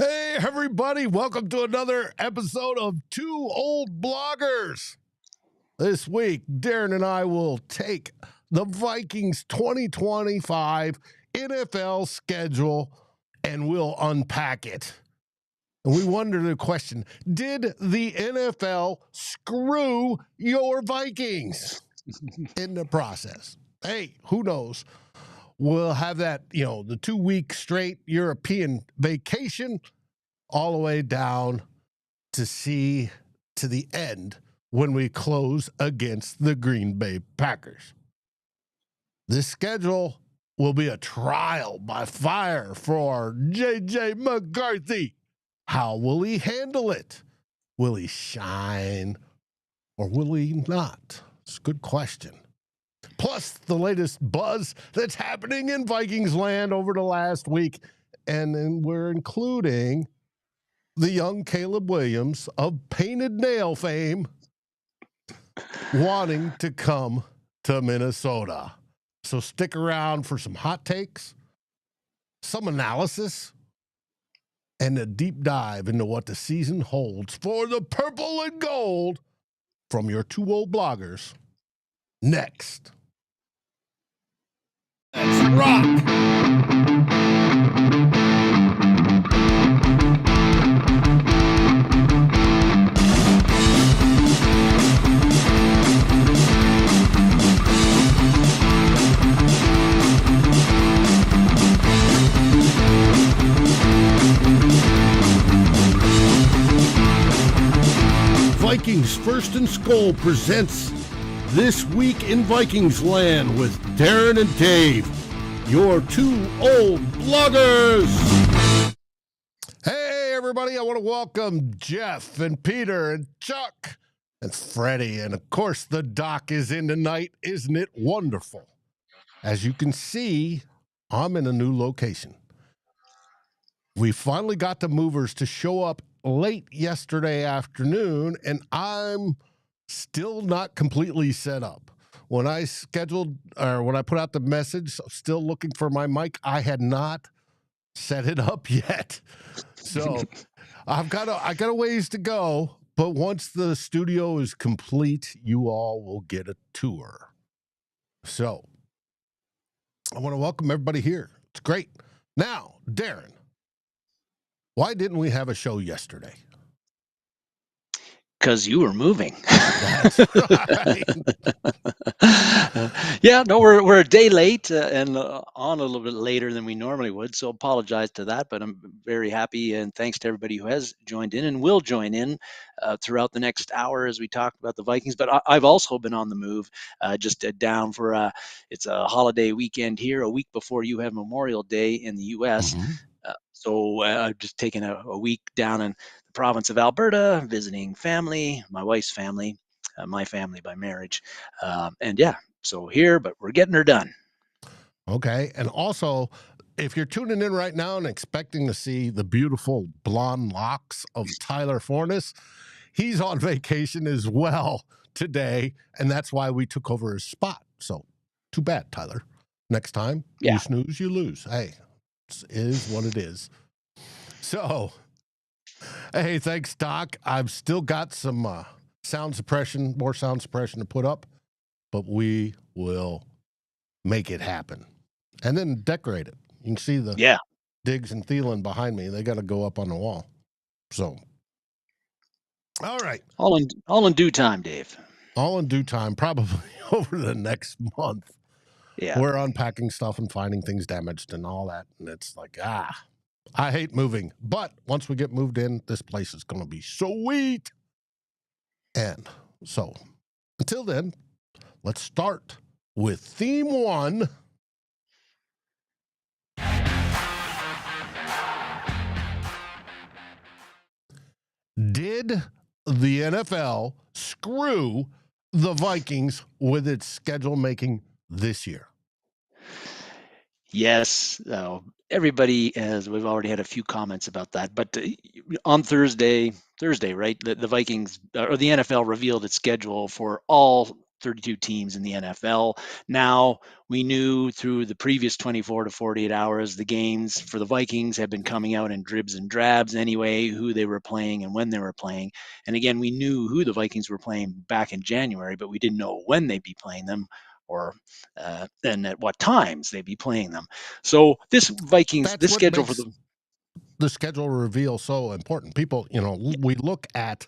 Hey, everybody. Welcome to another episode of Two Old Bloggers. This week, Darren and I will take the Vikings 2025 NFL schedule and we'll unpack it. And we wonder the question, did the NFL screw your Vikings in the process? Hey, who knows? We'll have that, the 2-week straight European vacation all the way down to the end when we close against the Green Bay Packers. This schedule will be a trial by fire for J.J. McCarthy. How will he handle it? Will he shine or will he not? It's a good question. Plus the latest buzz that's happening in Vikingsland over the last week. And then we're including the young Caleb Williams of Painted Nail fame wanting to come to Minnesota. So stick around for some hot takes, some analysis, and a deep dive into what the season holds for the purple and gold from your two old bloggers next. Let's rock! Vikings First and SKOL presents This Week in Vikingsland with Darren and Dave, your two old bloggers. Hey, everybody, I want to welcome Jeff and Peter and Chuck and Freddie. And, of course, the doc is in tonight. Isn't it wonderful? As you can see, I'm in a new location. We finally got the movers to show up late yesterday afternoon, and I'm still not completely set up. When I put out the message, still looking for my mic, I had not set it up yet. So I got a ways to go, but once the studio is complete, you all will get a tour. So I want to welcome everybody here. It's great. Now, Darren, why didn't we have a show yesterday? Because you were moving. That's right. Yeah, no, we're a day late and on a little bit later than we normally would. So apologize to that, but I'm very happy and thanks to everybody who has joined in and will join in throughout the next hour as we talk about the Vikings. But I've also been on the move, just down for it's a holiday weekend here, a week before you have Memorial Day in the U.S. Mm-hmm. So I've just taken a week down in the province of Alberta, visiting family, my wife's family, my family by marriage. And yeah, so here, but we're getting her done. Okay. And also, if you're tuning in right now and expecting to see the beautiful blonde locks of Tyler Fornes, he's on vacation as well today. And that's why we took over his spot. So too bad, Tyler. Next time, Yeah. You snooze, you lose. Hey, it is what it is. So, hey, thanks, Doc. I've still got some more sound suppression to put up, but we will make it happen. And then decorate it. You can see the Diggs and Thielen behind me. They got to go up on the wall. So, all right. All in due time, Dave. All in due time, probably over the next month. Yeah. We're unpacking stuff and finding things damaged and all that. And it's like, I hate moving. But once we get moved in, this place is going to be sweet. And so, until then, let's start with theme 1. Did the NFL screw the Vikings with its schedule making this year? Yes. Everybody we've already had a few comments about that, but on Thursday, right? The Vikings or the NFL revealed its schedule for all 32 teams in the NFL. Now, we knew through the previous 24 to 48 hours, the games for the Vikings have been coming out in dribs and drabs anyway, who they were playing and when they were playing. And again, we knew who the Vikings were playing back in January, but we didn't know when they'd be playing them or and at what times they'd be playing them. So That's this what schedule for makes the the schedule reveal so important. People, we look at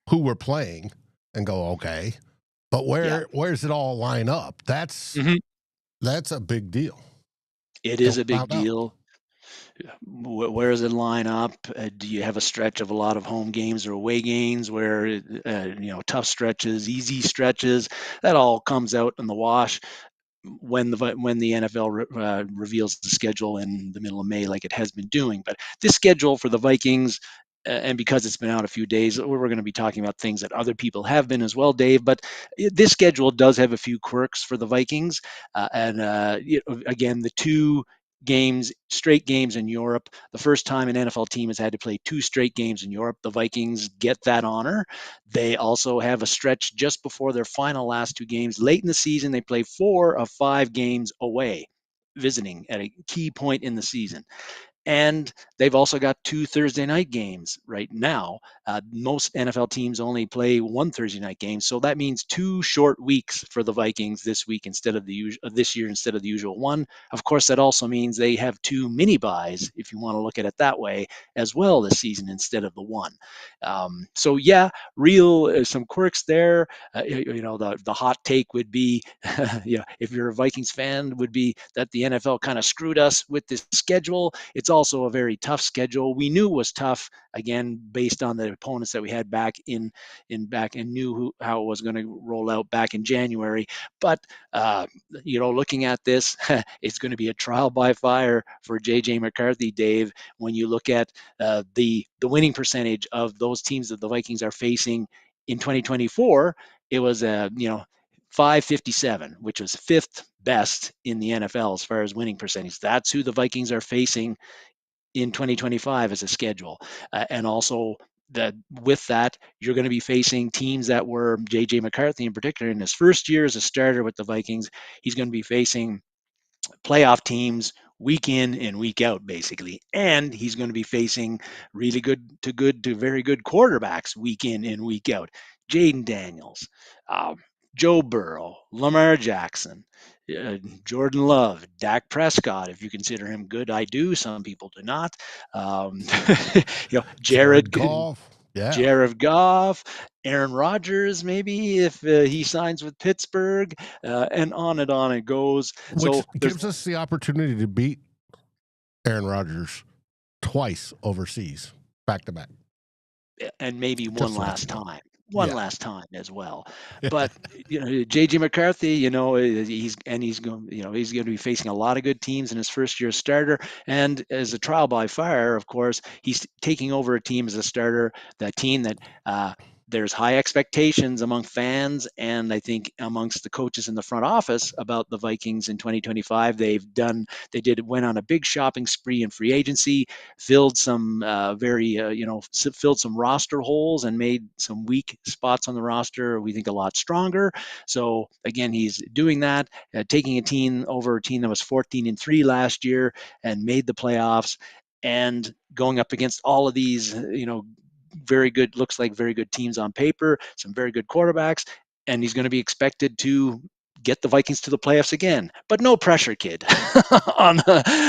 who we're playing and go, okay, but yeah, where's it all line up? hmm That's a big deal. it And is we a big found out. deal. Where does it line up? Do you have a stretch of a lot of home games or away games where tough stretches, easy stretches? That all comes out in the wash when the NFL reveals the schedule in the middle of May, like it has been doing. But this schedule for the Vikings, and because it's been out a few days, we're going to be talking about things that other people have been as well, Dave. But this schedule does have a few quirks for the Vikings, again, the two straight games in Europe. The first time an NFL team has had to play two straight games in Europe, the Vikings get that honor. They also have a stretch just before their final last two games. Late in the season, they play 4 of 5 games away, visiting at a key point in the season. And they've also got 2 Thursday night games right now. Most NFL teams only play one Thursday night game, so that means 2 short weeks for the Vikings this year instead of the usual one. Of course, that also means they have 2 mini buys, if you want to look at it that way, as well this season instead of the one. So yeah, real some quirks there. The hot take would be, if you're a Vikings fan, would be that the NFL kind of screwed us with this schedule. It's also a very tough schedule. We knew it was tough, again, based on the opponents that we had back and knew how it was going to roll out back in January. But looking at this, it's going to be a trial by fire for JJ McCarthy, Dave. When you look at the winning percentage of those teams that the Vikings are facing in 2024, it was 557, which was fifth best in the NFL as far as winning percentage. That's who the Vikings are facing in 2025 as a schedule. And also, that with that, you're going to be facing teams that were JJ McCarthy in particular in his first year as a starter with the Vikings. He's going to be facing playoff teams week in and week out, basically. And he's going to be facing really good to very good quarterbacks week in and week out. Jaden Daniels, uh, Joe Burrow, Lamar Jackson, Jordan Love, Dak Prescott, if you consider him good. I do. Some people do not. Um, Jared Goff. Yeah. Jared Goff, Aaron Rodgers, maybe if he signs with Pittsburgh, and on it goes. Which So there's gives us the opportunity to beat Aaron Rodgers twice overseas, back to back. and maybe Just to let you know. one Yeah. last time as well. But JJ McCarthy, he's going to be facing a lot of good teams in his first year as starter, and as a trial by fire, of course, he's taking over a team as a starter, that team that there's high expectations among fans and I think amongst the coaches in the front office about the Vikings in 2025. Went on a big shopping spree in free agency, filled some filled some roster holes and made some weak spots on the roster we think a lot stronger. So again, he's doing that, taking a team that was 14-3 last year and made the playoffs, and going up against all of these, looks like very good teams on paper, some very good quarterbacks, and he's going to be expected to get the Vikings to the playoffs again. But no pressure, kid.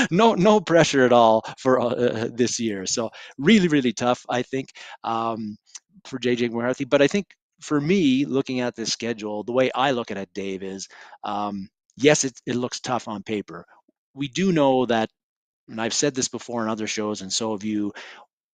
No pressure at all for this year. So really, really tough, I think, for JJ McCarthy. But I think for me, looking at this schedule, the way I look at it, Dave, is yes, it looks tough on paper. We do know that, and I've said this before in other shows, and so have you,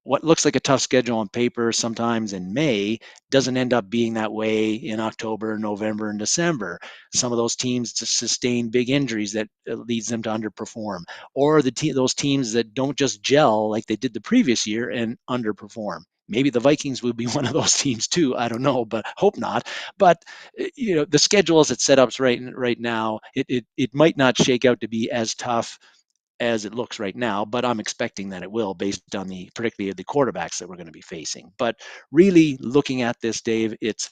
what looks like a tough schedule on paper sometimes in May doesn't end up being that way in October, November, and December. Some of those teams just sustain big injuries that leads them to underperform, or those teams that don't just gel like they did the previous year and underperform. Maybe the Vikings would be one of those teams too. I don't know, but hope not. But the schedule as it set up right now, it might not shake out to be as tough as it looks right now, but I'm expecting that it will, based on particularly the quarterbacks that we're going to be facing. But really looking at this, Dave, it's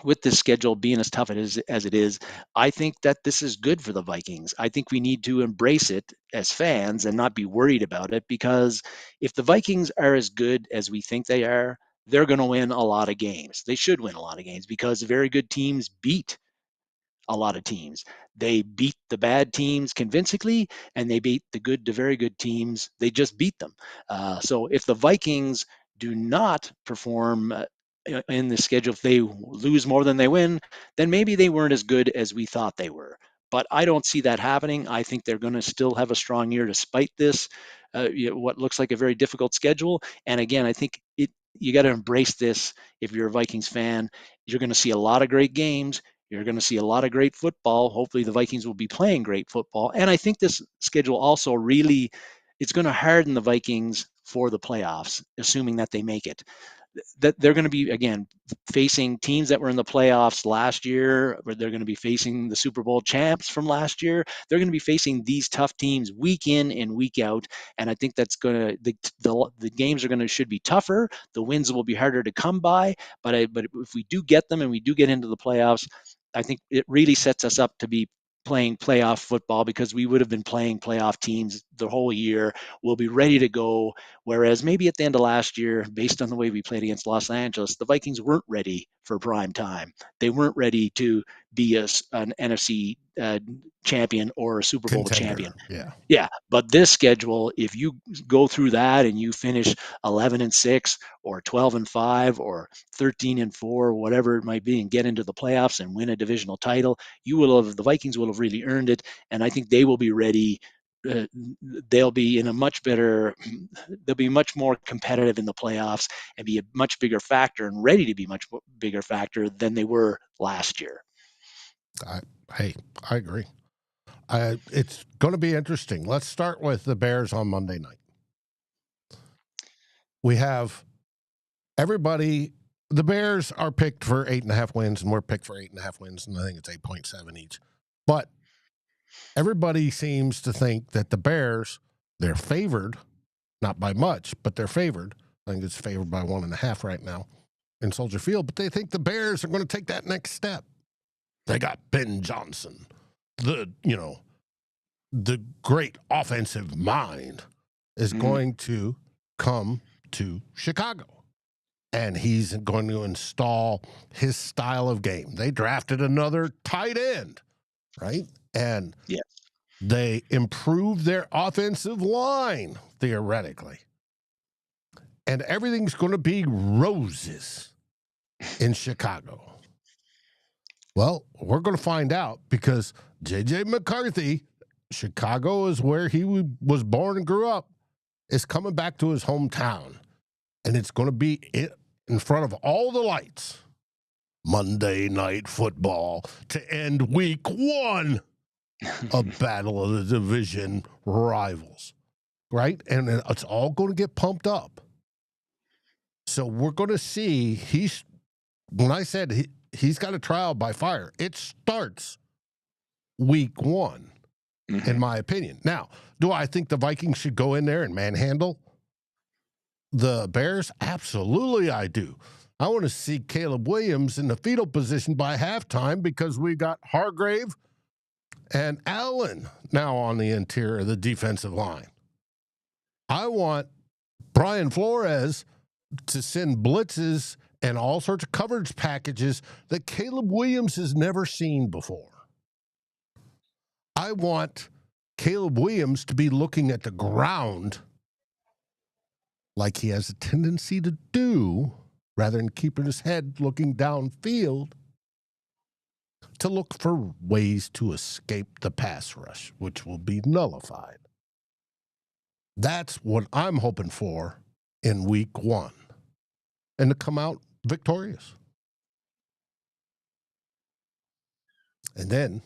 with this schedule being as tough as it is, I think that this is good for the Vikings. I think we need to embrace it as fans and not be worried about it, because if the Vikings are as good as we think they are, they're going to win a lot of games. They should win a lot of games because very good teams beat a lot of teams. They beat the bad teams convincingly, and they beat the good to very good teams. They just beat them. So if the Vikings do not perform in the schedule, if they lose more than they win, then maybe they weren't as good as we thought they were. But I don't see that happening. I think they're going to still have a strong year despite this, what looks like a very difficult schedule. And again, I think you got to embrace this if you're a Vikings fan. You're going to see a lot of great games. You're going to see a lot of great football. Hopefully, the Vikings will be playing great football. And I think this schedule also really, it's going to harden the Vikings for the playoffs, assuming that they make it. That they're going to be, again, facing teams that were in the playoffs last year, or they're going to be facing the Super Bowl champs from last year. They're going to be facing these tough teams week in and week out, and I think that's going to the games are going to should be tougher. The wins will be harder to come by, but if we do get them and we do get into the playoffs, I think it really sets us up to be playing playoff football, because we would have been playing playoff teams the whole year. We'll be ready to go. Whereas maybe at the end of last year, based on the way we played against Los Angeles, the Vikings weren't ready for prime time. They weren't ready to be an NFC champion or a Super Bowl champion. Contender. Yeah. Yeah, but this schedule, if you go through that and you finish 11-6 or 12-5 or 13-4, whatever it might be, and get into the playoffs and win a divisional title, the Vikings will have really earned it, and I think they will be ready. Uh, they'll be in a much better. They'll be much more competitive in the playoffs and be a much bigger factor and ready to be much bigger factor than they were last year. I agree. It's going to be interesting. Let's start with the Bears on Monday night. We have everybody. The Bears are picked for 8.5 wins, and we're picked for 8.5 wins, and I think it's 8.7 each. But everybody seems to think that the Bears, they're favored, not by much, but they're favored. I think it's favored by 1.5 right now in Soldier Field, but they think the Bears are going to take that next step. They got Ben Johnson, the great offensive mind, is going to come to Chicago, and he's going to install his style of game. They drafted another tight end, right? And yes, they improved their offensive line, theoretically. And everything's going to be roses in Chicago. Well, we're going to find out, because J.J. McCarthy, Chicago is where he was born and grew up, is coming back to his hometown. And it's going to be in front of all the lights. Monday Night Football to end week 1 of Battle of the Division rivals, right? And it's all going to get pumped up. So we're going to see, when I said he's got a trial by fire, it starts week 1, in my opinion. Now, do I think the Vikings should go in there and manhandle the Bears? Absolutely, I do. I want to see Caleb Williams in the fetal position by halftime, because we got Hargrave and Allen now on the interior of the defensive line. I want Brian Flores to send blitzes and all sorts of coverage packages that Caleb Williams has never seen before. I want Caleb Williams to be looking at the ground like he has a tendency to do, rather than keeping his head looking downfield, to look for ways to escape the pass rush, which will be nullified. That's what I'm hoping for in week 1, and to come out victorious. And then,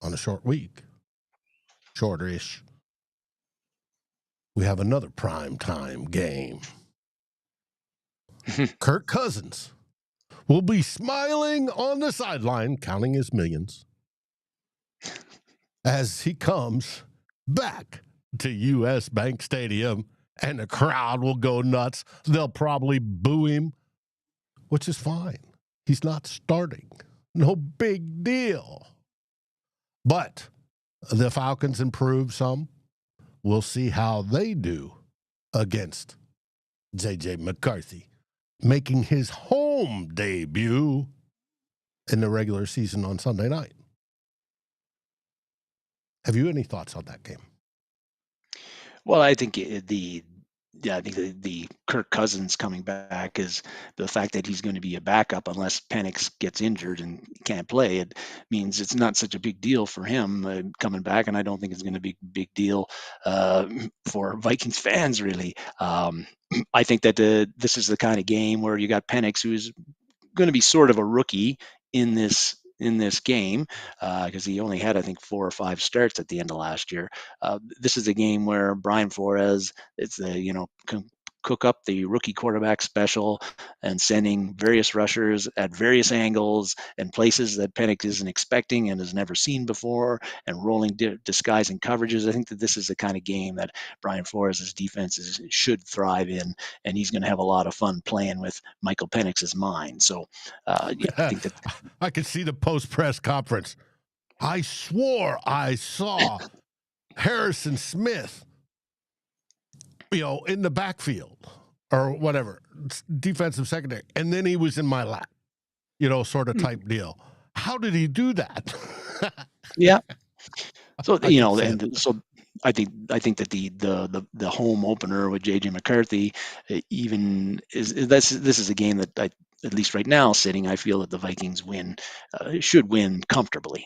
on a short week, shorter-ish, we have another primetime game. Kirk Cousins will be smiling on the sideline, counting his millions, as he comes back to U.S. Bank Stadium, and the crowd will go nuts. They'll probably boo him, which is fine. He's not starting. No big deal. But the Falcons improved some. We'll see how they do against J.J. McCarthy, making his home debut in the regular season on Sunday night. Have you any thoughts on that game? Well, I think I think the Kirk Cousins coming back is the fact that he's going to be a backup unless Penix gets injured and can't play. It means it's not such a big deal for him coming back, and I don't think it's going to be a big deal uh, for Vikings fans really. I think that this is the kind of game where you got Penix, who's going to be sort of a rookie in this game because he only had I think 4 or 5 starts at the end of last year. This is a game where Brian Flores, it's the cook up the rookie quarterback special and sending various rushers at various angles and places that Penix isn't expecting and has never seen before, and rolling disguising coverages. I think that this is the kind of game that Brian Flores' defenses should thrive in, and he's going to have a lot of fun playing with Michael Penix's mind. So, I think that. I could see the post-press conference. I swore I saw Harrison Smith, in the backfield or whatever, defensive secondary, and then he was in my lap, sort of type deal. How did he do that? Yeah. So I think that the home opener with JJ McCarthy even this is a game that at least right now sitting, I feel that the Vikings should win comfortably.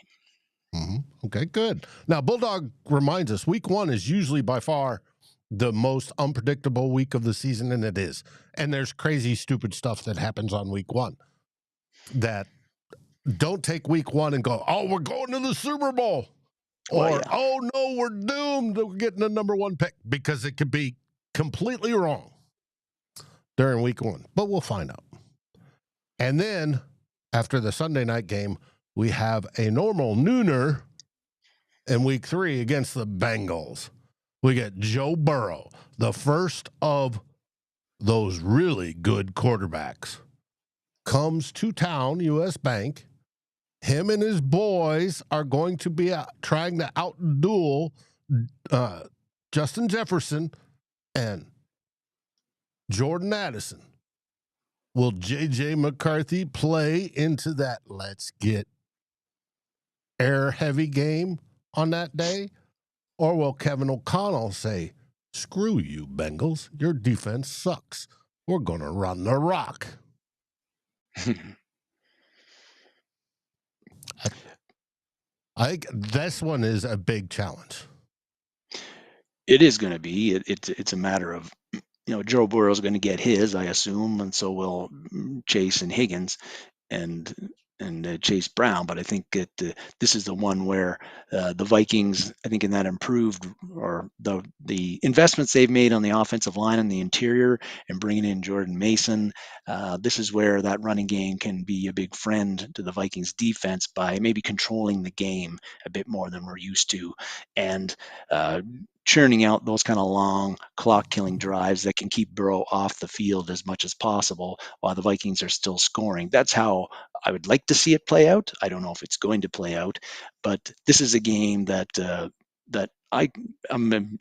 Mm-hmm. Okay, good. Now, Bulldog reminds us week 1 is usually by far the most unpredictable week of the season, and it is. And there's crazy, stupid stuff that happens on week 1 that don't take week 1 and go, oh, we're going to the Super Bowl. Or, oh, no, we're doomed. We're getting the number 1 pick, because it could be completely wrong during week 1. But we'll find out. And then after the Sunday night game, we have a normal nooner in week 3 against the Bengals. We get Joe Burrow, the first of those really good quarterbacks, comes to town, U.S. Bank. Him and his boys are going to be trying to outduel Justin Jefferson and Jordan Addison. Will J.J. McCarthy play into that let's get air-heavy game on that day? Or will Kevin O'Connell say, screw you, Bengals, your defense sucks. We're going to run the rock. I think this one is a big challenge. It is going to be. It's a matter of, Joe Burrow is going to get his, I assume, and so will Chase and Higgins and Chase Brown. But I think that this is the one where the Vikings, I think, in that improved or the investments they've made on the offensive line and the interior and bringing in Jordan Mason, this is where that running game can be a big friend to the Vikings defense by maybe controlling the game a bit more than we're used to, and churning out those kind of long clock killing drives that can keep Burrow off the field as much as possible while the Vikings are still scoring. That's how I would like to see it play out. I don't know if it's going to play out, but this is a game that I'm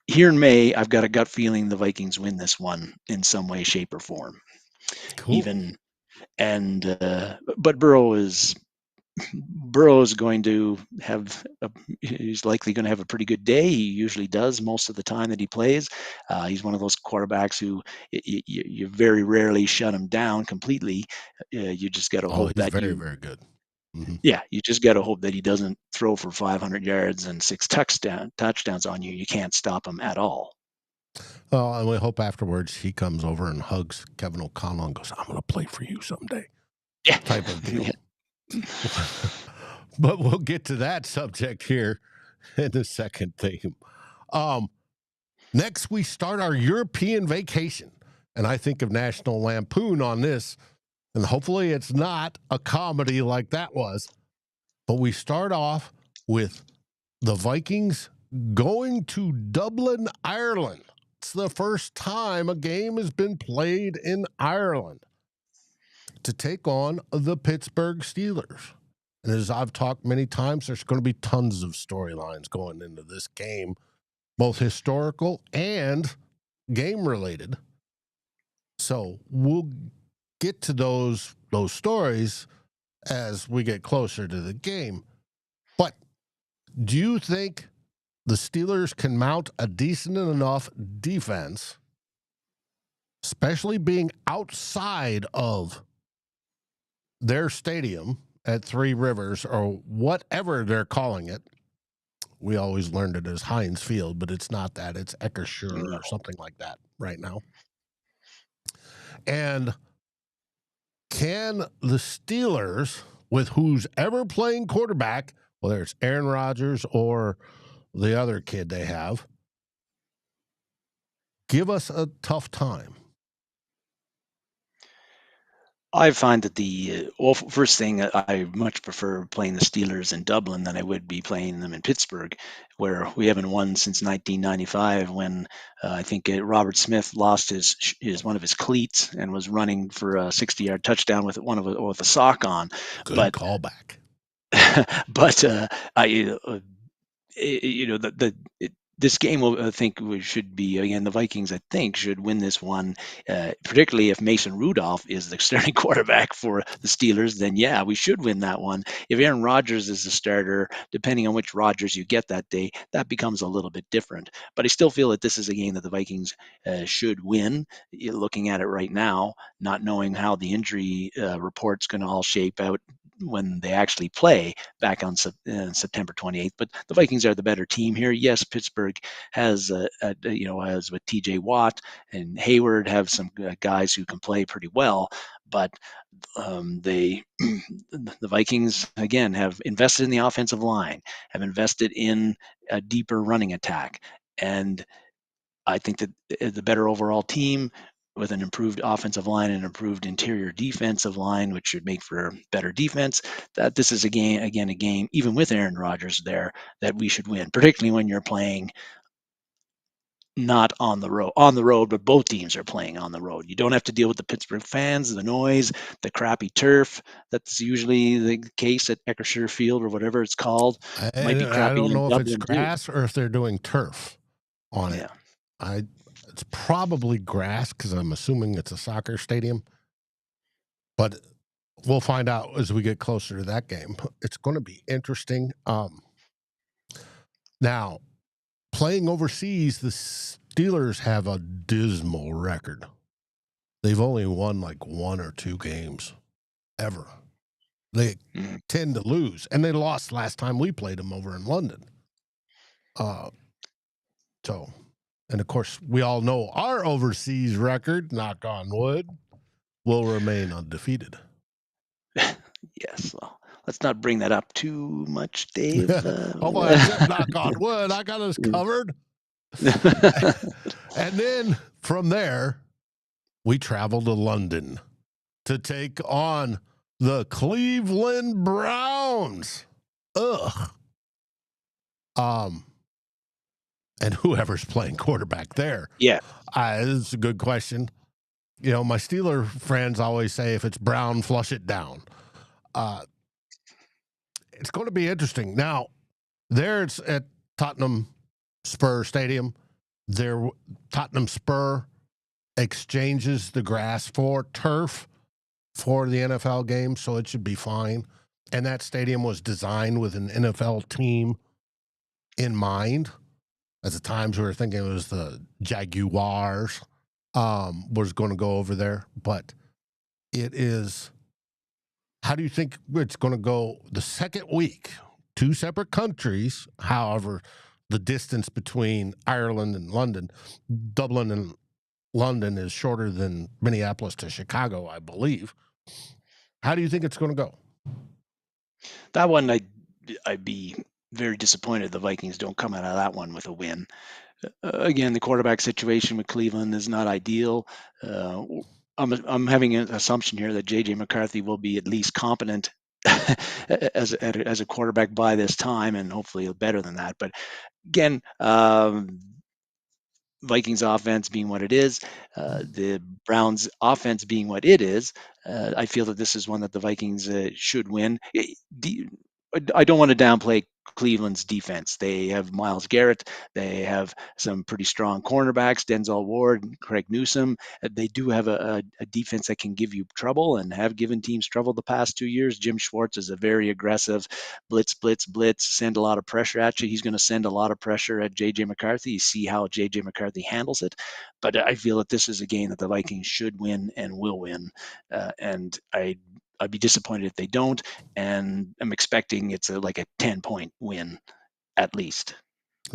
here in May. I've got a gut feeling the Vikings win this one in some way, shape, or form. Cool. But Burrow is going to he's likely going to have a pretty good day. He usually does most of the time that he plays. He's one of those quarterbacks who you very rarely shut him down completely. You just got to hope he's that very, very good. Mm-hmm. Yeah, you just got to hope that he doesn't throw for 500 yards and 6 touchdowns on you. You can't stop him at all. Well, and we hope afterwards he comes over and hugs Kevin O'Connell and goes, I'm going to play for you someday. Yeah. Type of deal. But we'll get to that subject here in the second theme. Next, we start our European vacation. And I think of National Lampoon on this. And hopefully it's not a comedy like that was. But we start off with the Vikings going to Dublin, Ireland. It's the first time a game has been played in Ireland. to take on the Pittsburgh Steelers. And as I've talked many times, there's going to be tons of storylines going into this game, both historical and game related. So we'll get to those stories as we get closer to the game. But do you think the Steelers can mount a decent enough defense, especially being outside of their stadium at Three Rivers or whatever they're calling it? We always learned it as Heinz Field, but it's not that. It's Eckersure or something like that right now. And can the Steelers, with who's ever playing quarterback, whether it's Aaron Rodgers or the other kid they have, give us a tough time? I find that first thing, I much prefer playing the Steelers in Dublin than I would be playing them in Pittsburgh, where we haven't won since 1995, when I think Robert Smith lost his one of his cleats and was running for a 60-yard touchdown with with a sock on. Good callback. But this game, I think we should be, again, the Vikings, I think, should win this one, particularly if Mason Rudolph is the starting quarterback for the Steelers. Then, yeah, we should win that one. If Aaron Rodgers is the starter, depending on which Rodgers you get that day, that becomes a little bit different. But I still feel that this is a game that the Vikings should win. Looking at it right now, not knowing how the injury report's going to all shape out when they actually play back on September 28th. But the Vikings are the better team here. Yes, Pittsburgh has, as with TJ Watt and Hayward, have some guys who can play pretty well. But the Vikings, again, have invested in the offensive line, have invested in a deeper running attack. And I think that the better overall team, with an improved offensive line and improved interior defensive line, which should make for better defense, that this is a game, even with Aaron Rodgers there, that we should win, particularly when you're playing not on the road, but both teams are playing on the road. You don't have to deal with the Pittsburgh fans, the noise, the crappy turf. That's usually the case at Eckersure Field or whatever it's called. Might be crappy. I don't know in if it's Dublin, grass or if they're doing turf on it. It's probably grass because I'm assuming it's a soccer stadium. But we'll find out as we get closer to that game. It's going to be interesting. Now, playing overseas, the Steelers have a dismal record. They've only won like 1 or 2 games ever. They tend to lose, and they lost last time we played them over in London. And of course, we all know our overseas record, knock on wood, will remain undefeated. Yes, well, let's not bring that up too much, Dave. I said knock on wood. I got us covered. And then from there, we travel to London to take on the Cleveland Browns. And whoever's playing quarterback there. Yeah. This is a good question. You know, my Steeler friends always say, if it's Brown, flush it down. It's going to be interesting. Now, there it's at Tottenham Spur Stadium. There, Tottenham Spur exchanges the grass for turf for the NFL game, so it should be fine. And that stadium was designed with an NFL team in mind. At the times we were thinking it was the Jaguars was going to go over there. But it is, how do you think it's going to go the second week? 2 separate countries. However, the distance between Ireland and London, Dublin and London, is shorter than Minneapolis to Chicago, I believe. How do you think it's going to go? That one, I'd be very disappointed the Vikings don't come out of that one with a win. Again, the quarterback situation with Cleveland is not ideal. I'm having an assumption here that JJ McCarthy will be at least competent as a quarterback by this time, and hopefully better than that. But again, Vikings offense being what it is, the Browns offense being what it is, I feel that this is one that the Vikings should win. I don't want to downplay Cleveland's defense. They have Myles Garrett. They have some pretty strong cornerbacks, Denzel Ward, Craig Newsome. They do have a defense that can give you trouble and have given teams trouble the past 2 years. Jim Schwartz is a very aggressive blitz, send a lot of pressure at you. He's going to send a lot of pressure at J.J. McCarthy. You see how J.J. McCarthy handles it. But I feel that this is a game that the Vikings should win and will win. And I'd be disappointed if they don't, and I'm expecting it's like a 10-point win at least.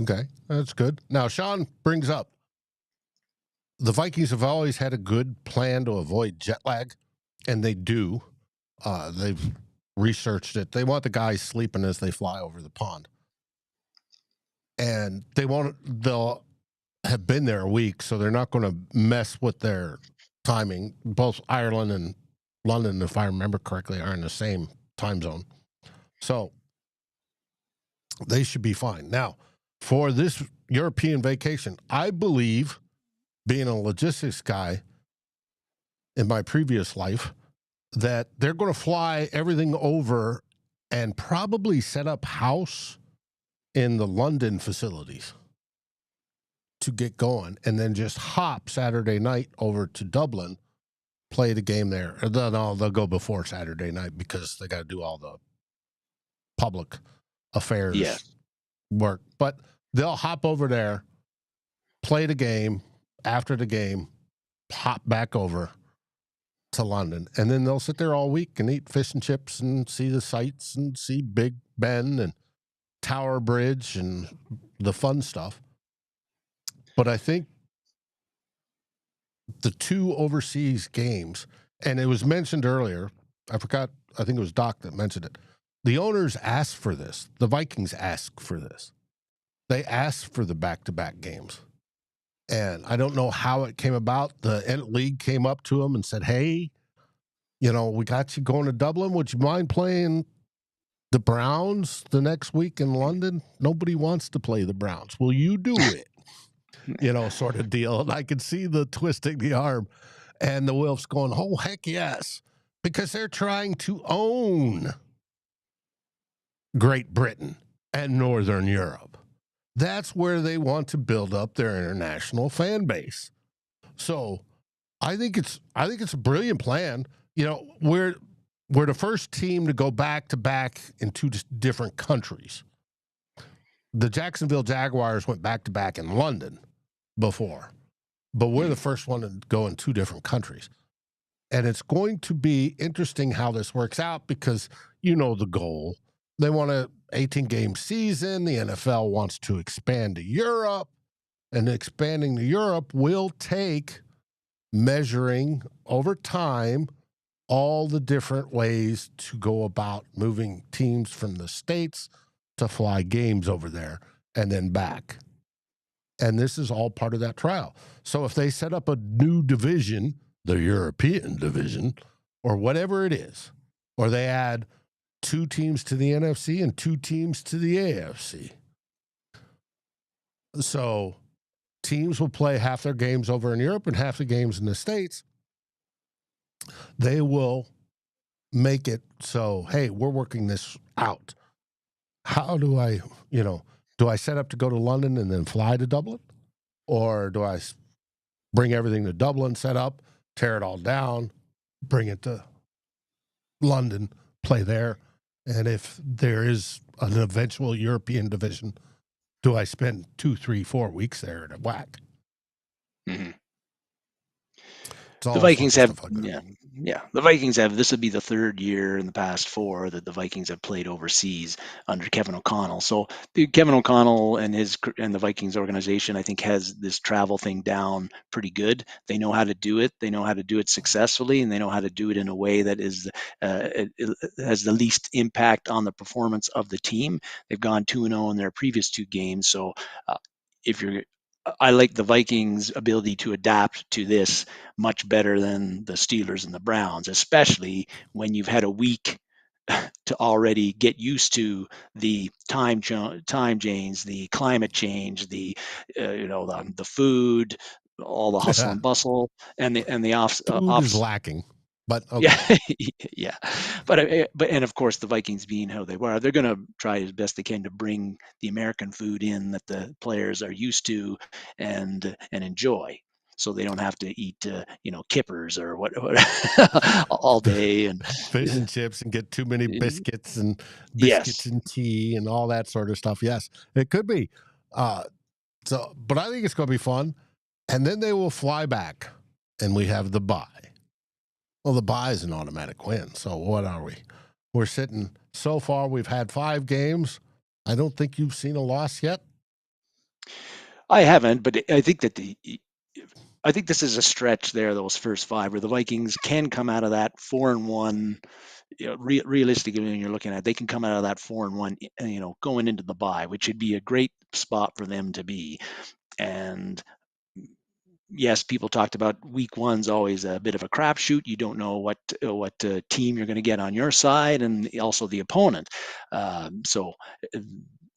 Okay, that's good. Now, Sean brings up the Vikings have always had a good plan to avoid jet lag, and they do. They've researched it. They want the guys sleeping as they fly over the pond, and they'll have been there a week, so they're not going to mess with their timing. Both Ireland and London, if I remember correctly, are in the same time zone. So they should be fine. Now, for this European vacation, I believe, being a logistics guy in my previous life, that they're going to fly everything over and probably set up house in the London facilities to get going, and then just hop Saturday night over to Dublin, play the game there. No, they'll go before Saturday night because they got to do all the public affairs work. But they'll hop over there, play the game. After the game, hop back over to London. And then they'll sit there all week and eat fish and chips and see the sights and see Big Ben and Tower Bridge and the fun stuff. But I think the two overseas games, and it was mentioned earlier, I think it was Doc that mentioned it. The owners asked for this. The Vikings asked for this. They asked for the back-to-back games. And I don't know how it came about. The league came up to them and said, hey, we got you going to Dublin. Would you mind playing the Browns the next week in London? Nobody wants to play the Browns. Will you do it? Sort of deal. And I could see the twisting the arm and the Wilfs going, oh, heck yes, because they're trying to own Great Britain and Northern Europe. That's where they want to build up their international fan base. So I think it's a brilliant plan. We're the first team to go back to back in two different countries. The Jacksonville Jaguars went back to back in London before, but we're the first one to go in two different countries. And it's going to be interesting how this works out because the goal. They want an 18-game season. The NFL wants to expand to Europe, and expanding to Europe will take measuring over time all the different ways to go about moving teams from the States to fly games over there and then back. And this is all part of that trial. So if they set up a new division, the European division, or whatever it is, or they add 2 teams to the NFC and 2 teams to the AFC. So teams will play half their games over in Europe and half the games in the States. They will make it so, hey, we're working this out. How do I set up to go to London and then fly to Dublin? Or do I bring everything to Dublin, set up, tear it all down, bring it to London, play there? And if there is an eventual European division, do I spend 2, 3, 4 weeks there at a whack? Mm-hmm. The Vikings have, the Vikings have, this would be the third year in the past 4 that the Vikings have played overseas under Kevin O'Connell. So Kevin O'Connell and the Vikings organization, I think, has this travel thing down pretty good. They know how to do it. They know how to do it successfully, and they know how to do it in a way that is it has the least impact on the performance of the team. They've gone 2-0 in their previous 2 games. So I like the Vikings' ability to adapt to this much better than the Steelers and the Browns, especially when you've had a week to already get used to the time change, the climate change, the the food, all the hustle and bustle, and the Food is off. lacking, but Yeah, okay. yeah, but and of course the Vikings being how they were, they're going to try as best they can to bring the American food in that the players are used to and enjoy, so they don't have to eat kippers or what all day and Fish and chips and get too many biscuits and biscuits yes. and tea and all that sort of stuff. Yes, it could be. Uh, but I think it's going to be fun. And then they will fly back, and we have the bye. Well, the bye is an automatic win. So what are we? We're sitting so far. We've had 5 games. I don't think you've seen a loss yet. I haven't, but I think this is a stretch there, those first 5, where the Vikings can come out of that 4-1. Realistically, when you're looking at it, they can come out of that 4-1, going into the bye, which would be a great spot for them to be. And yes, people talked about week one's always a bit of a crapshoot. You don't know what team you're going to get on your side, and also the opponent. So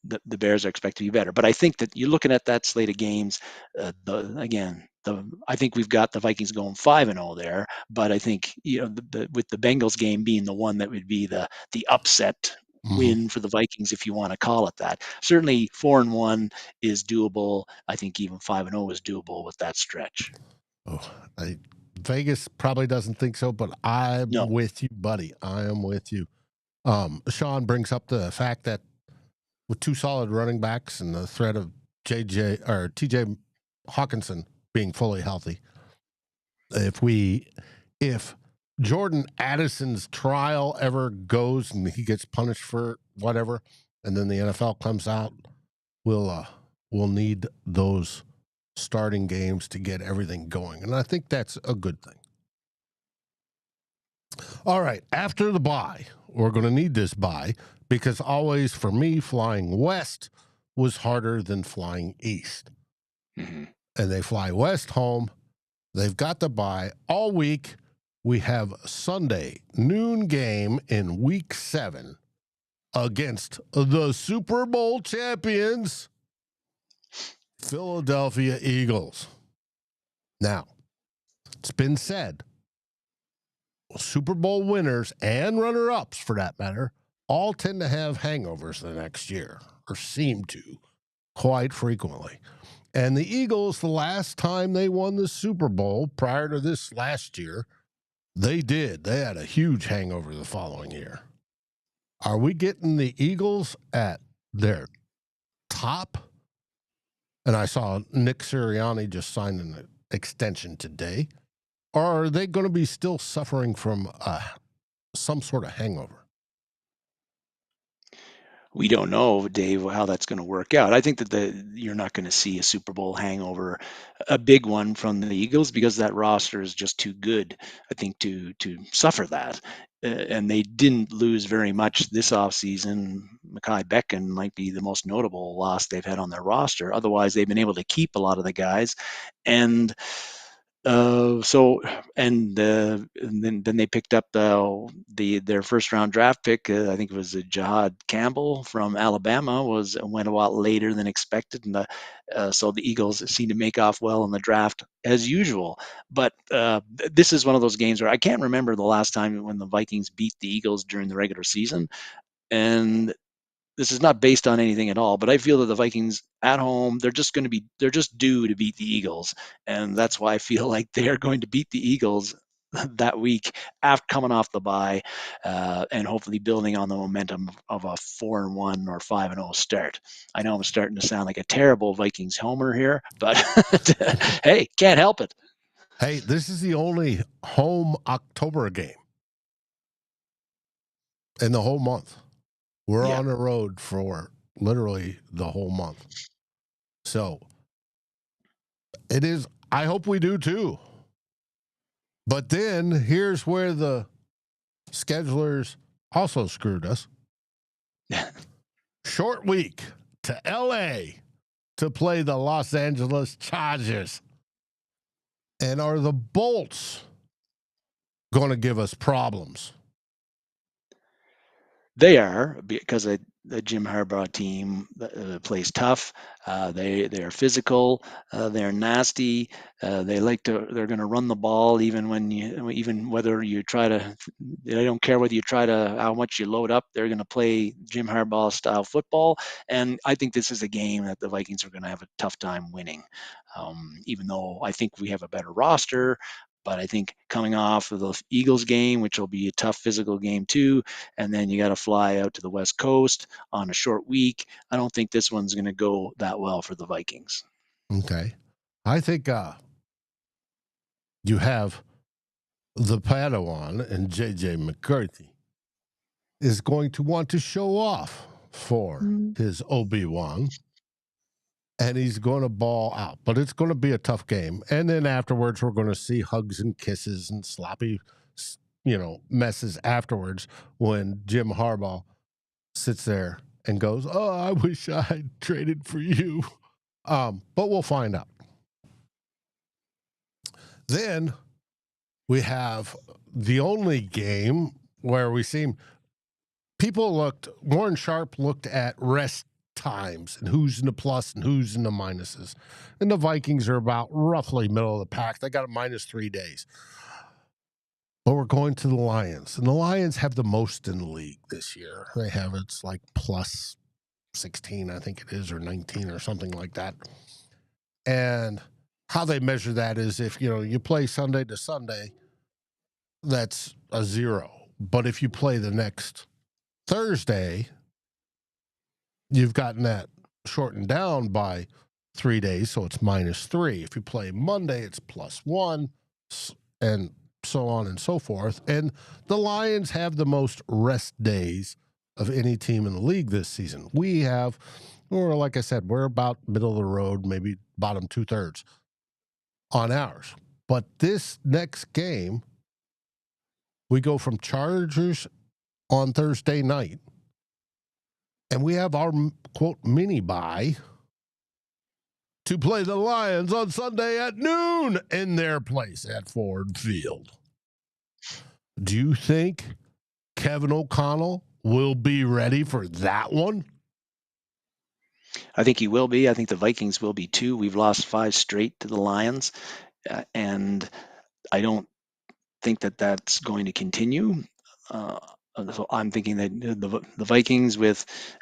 the Bears are expected to be better. But I think that you're looking at that slate of games. I think we've got the Vikings going 5-0 there. But I think with the Bengals game being the one that would be the upset Mm-hmm. win for the Vikings, if you want to call it that. Certainly 4-1 is doable. I think even 5-0 is doable with that stretch. Oh, Vegas probably doesn't think so, but I'm No, with you, buddy. I am with you. Sean brings up the fact that with 2 solid running backs and the threat of TJ Hawkinson being fully healthy, if Jordan Addison's trial ever goes and he gets punished for whatever, and then the NFL comes out, we'll need those starting games to get everything going, and I think that's a good thing. All right, after the bye, we're going to need this bye because always for me, flying west was harder than flying east. mm-hmm. And they fly west home. They've got the bye all week. We have Sunday noon game in week 7 against the Super Bowl champions, Philadelphia Eagles. Now, it's been said, Super Bowl winners and runner-ups, for that matter, all tend to have hangovers the next year, or seem to, quite frequently. And the Eagles, the last time they won the Super Bowl prior to this last year, they did. They had a huge hangover the following year. Are we getting the Eagles at their top? And I saw Nick Sirianni just signed an extension today. Or are they going to be still suffering from some sort of hangover? We don't know, Dave, how that's going to work out. I think that you're not going to see a Super Bowl hangover, a big one from the Eagles, because that roster is just too good, I think, to suffer that. And they didn't lose very much this offseason. Mekhi Becton might be the most notable loss they've had on their roster. Otherwise, they've been able to keep a lot of the guys. And then they picked up their first round draft pick. I think it was Jahad Campbell from Alabama. Went a lot later than expected, and so the Eagles seem to make off well in the draft as usual. But this is one of those games where I can't remember the last time when the Vikings beat the Eagles during the regular season, and this is not based on anything at all, but I feel that the Vikings at home, they're just due to beat the Eagles. And that's why I feel like they're going to beat the Eagles that week after coming off the bye, and hopefully building on the momentum of a 4-1 or 5-0 start. I know I'm starting to sound like a terrible Vikings homer here, but hey, can't help it. Hey, this is the only home October game in the whole month. We're Yeah. on the road for literally the whole month. So it is, I hope we do too. But then here's where the schedulers also screwed us. Short week to LA to play the Los Angeles Chargers. And are the Bolts going to give us problems? They are, because the Jim Harbaugh team plays tough. They are physical. They're nasty. They're going to run the ball even whether you try to. They don't care whether you try to how much you load up. They're going to play Jim Harbaugh style football, and I think this is a game that the Vikings are going to have a tough time winning. Even though I think we have a better roster, but I think coming off of the Eagles game, which will be a tough physical game too, and then you got to fly out to the West Coast on a short week. I don't think this one's going to go that well for the Vikings. Okay. I think you have the Padawan and JJ McCarthy is going to want to show off for his Obi-Wan, and he's going to ball out. But it's going to be a tough game. And then afterwards, we're going to see hugs and kisses and sloppy, messes afterwards when Jim Harbaugh sits there and goes, "Oh, I wish I had traded for you." But we'll find out. Then we have the only game where we seem Warren Sharp looked at rest times and who's in the plus and who's in the minuses. And the Vikings are about roughly middle of the pack. They got a minus 3 days. But we're going to the Lions. And the Lions have the most in the league this year. It's like plus 16, I think it is, or 19 or something like that. And how they measure that is if, you play Sunday to Sunday, that's a 0. But if you play the next Thursday, you've gotten that shortened down by 3 days, so it's minus 3. If you play Monday, it's plus 1, and so on and so forth. And the Lions have the most rest days of any team in the league this season. Like I said, we're about middle of the road, maybe bottom 2/3 on ours. But this next game, we go from Chargers on Thursday night, and we have our, quote, mini bye to play the Lions on Sunday at noon in their place at Ford Field. Do you think Kevin O'Connell will be ready for that one? I think he will be. I think the Vikings will be too. We've lost 5 straight to the Lions, and I don't think that that's going to continue. So I'm thinking that the Vikings,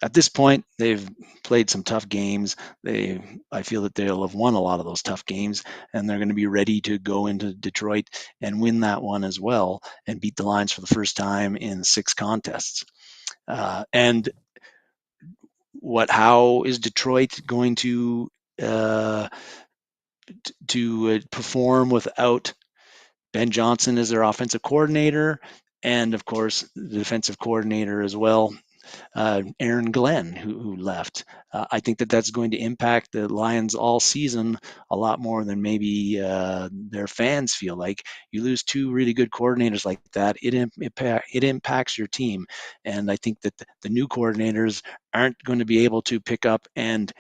at this point, they've played some tough games. I feel that they'll have won a lot of those tough games, and they're going to be ready to go into Detroit and win that one as well, and beat the Lions for the first time in 6 contests. And how is Detroit going to perform without Ben Johnson as their offensive coordinator, and of course the defensive coordinator as well, Aaron Glenn, who left? I think that that's going to impact the Lions all season a lot more than maybe their fans feel like. You lose 2 really good coordinators like that, it impacts your team, and I think that the new coordinators aren't going to be able to pick up and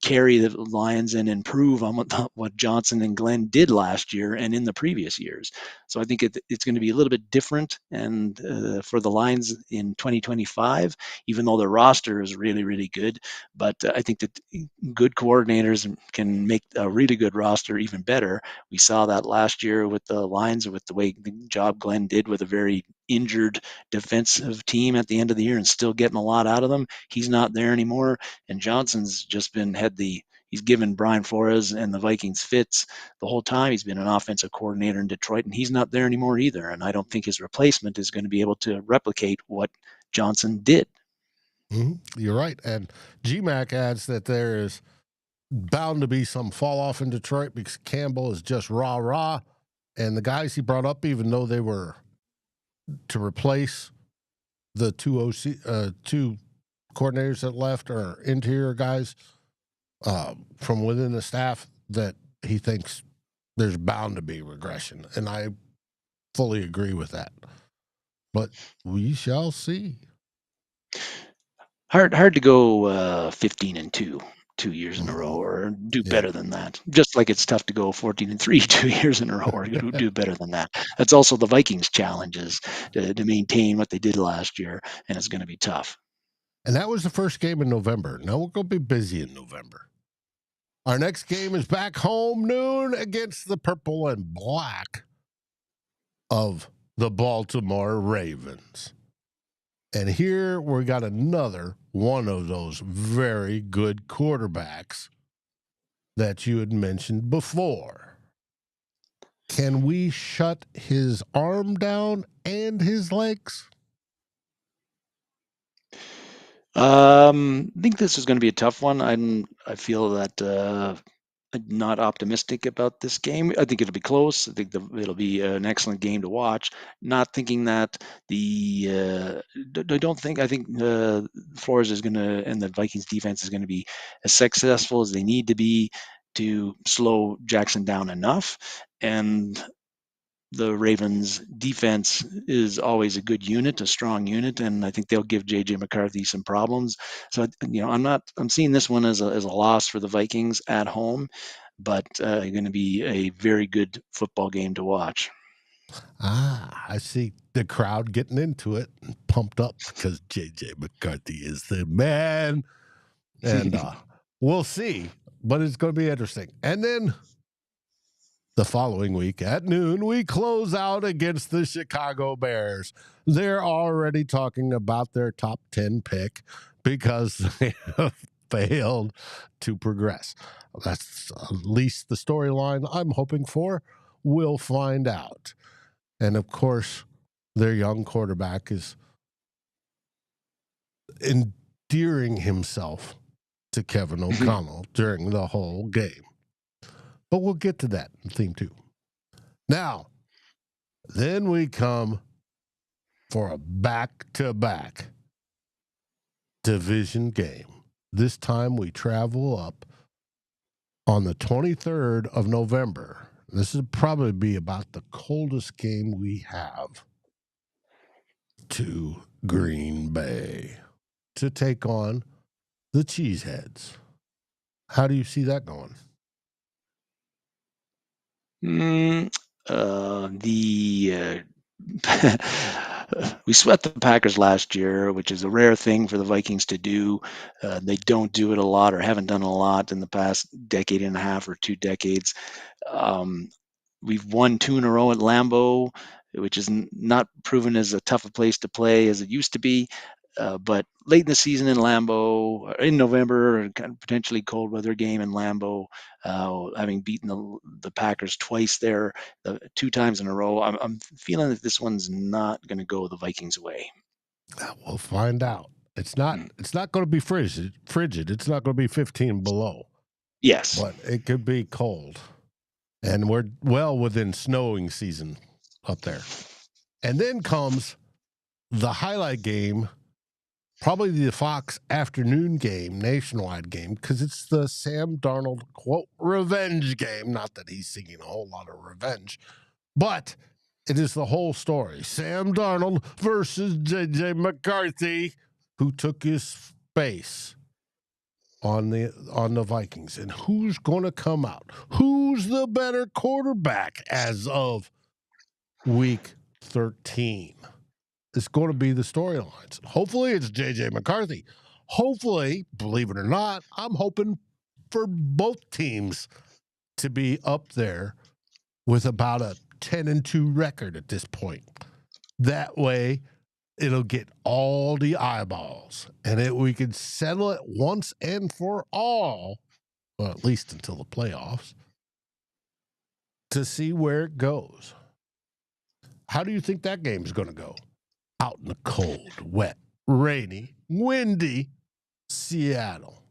carry the Lions and improve on what Johnson and Glenn did last year and in the previous years. So I think it's going to be a little bit different, and for the Lions in 2025, even though the roster is really, really good. But I think that good coordinators can make a really good roster even better. We saw that last year with the Lions, with the job Glenn did with a very injured defensive team at the end of the year and still getting a lot out of them. He's not there anymore, and Johnson's just he's given Brian Flores and the Vikings fits the whole time. He's been an offensive coordinator in Detroit, and he's not there anymore either. And I don't think his replacement is going to be able to replicate what Johnson did. Mm-hmm. You're right. And GMAC adds that there is bound to be some fall off in Detroit because Campbell is just rah. And the guys he brought up, even though they were to replace the two coordinators that left, are interior guys from within the staff, that he thinks there's bound to be regression. And I fully agree with that. But we shall see. Hard to go 15-2. 2 years in a row or do Yeah. better than that. Just like it's tough to go 14-3 2 years in a row or do better than that. That's also the Vikings' challenges to maintain what they did last year, and it's going to be tough. And that was the first game in November. Now we're going to be busy in November. Our next game is back home noon against the purple and black of the Baltimore Ravens. And here we got another one of those very good quarterbacks that you had mentioned before. Can we shut his arm down and his legs? I think this is going to be a tough one. I feel that I'm not optimistic about this game. I think it'll be close. I think it'll be an excellent game to watch. Not thinking that I don't think. I think Flores is going to and the Vikings defense is going to be as successful as they need to be to slow Jackson down enough. And the Ravens defense is always a good unit, a strong unit, and I think they'll give JJ McCarthy some problems. So I'm seeing this one as a loss for the Vikings at home, but going to be a very good football game to watch. I see the crowd getting into it and pumped up because JJ McCarthy is the man. And we'll see, but it's going to be interesting. And then the following week at noon, we close out against the Chicago Bears. They're already talking about their top 10 pick because they have failed to progress. That's at least the storyline I'm hoping for. We'll find out. And of course, their young quarterback is endearing himself to Kevin O'Connell during the whole game. But we'll get to that in theme 2. Now, then we come for a back-to-back division game. This time we travel up on the 23rd of November. This will probably be about the coldest game we have, to Green Bay to take on the Cheeseheads. How do you see that going? We swept the Packers last year, which is a rare thing for the Vikings to do. They don't do it a lot or haven't done a lot in the past decade and a half or 2 decades. We've won 2 in a row at Lambeau, which is not proven as a tough a place to play as it used to be. But late in the season in Lambeau, in November, kind of potentially cold weather game in Lambeau, having beaten the Packers twice there, 2 times in a row, I'm feeling that this one's not going to go the Vikings' way. We'll find out. It's not going to be frigid. It's not going to be 15 below. Yes. But it could be cold. And we're well within snowing season up there. And then comes the highlight game, probably the Fox afternoon game, nationwide game, because it's the Sam Darnold, quote, revenge game. Not that he's seeking a whole lot of revenge, but it is the whole story. Sam Darnold versus JJ McCarthy, who took his space on the Vikings. And who's going to come out? Who's the better quarterback as of week 13? It's going to be the storylines. Hopefully it's JJ McCarthy. Hopefully, believe it or not, I'm hoping for both teams to be up there with about a 10-2 record at this point. That way, it'll get all the eyeballs, and we can settle it once and for all, well, at least until the playoffs, to see where it goes. How do you think that game's going to go? Out in the cold, wet, rainy, windy Seattle.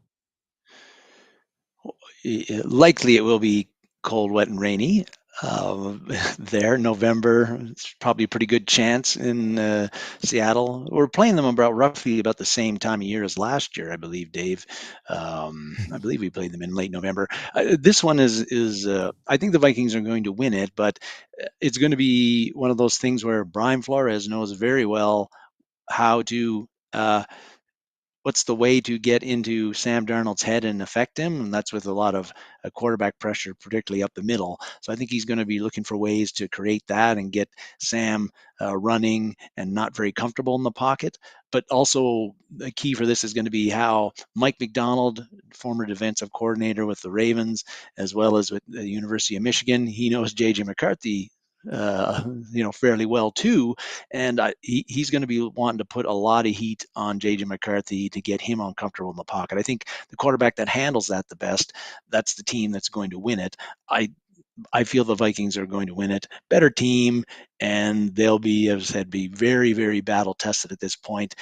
Likely it will be cold, wet, and rainy. There, November, it's probably a pretty good chance in Seattle. We're playing them roughly about the same time of year as last year, I believe, Dave. I believe we played them in late November. This one is I think the Vikings are going to win it, but it's going to be one of those things where Brian Flores knows very well how to what's the way to get into Sam Darnold's head and affect him? And that's with a lot of quarterback pressure, particularly up the middle. So I think he's going to be looking for ways to create that and get Sam running and not very comfortable in the pocket. But also the key for this is going to be how Mike Macdonald, former defensive coordinator with the Ravens, as well as with the University of Michigan, he knows J.J. McCarthy fairly well too. And he's going to be wanting to put a lot of heat on J.J. McCarthy to get him uncomfortable in the pocket. I think the quarterback that handles that the best, that's the team that's going to win it. I feel the Vikings are going to win it. Better team, and they'll be, as I said, be very, very battle tested at this point.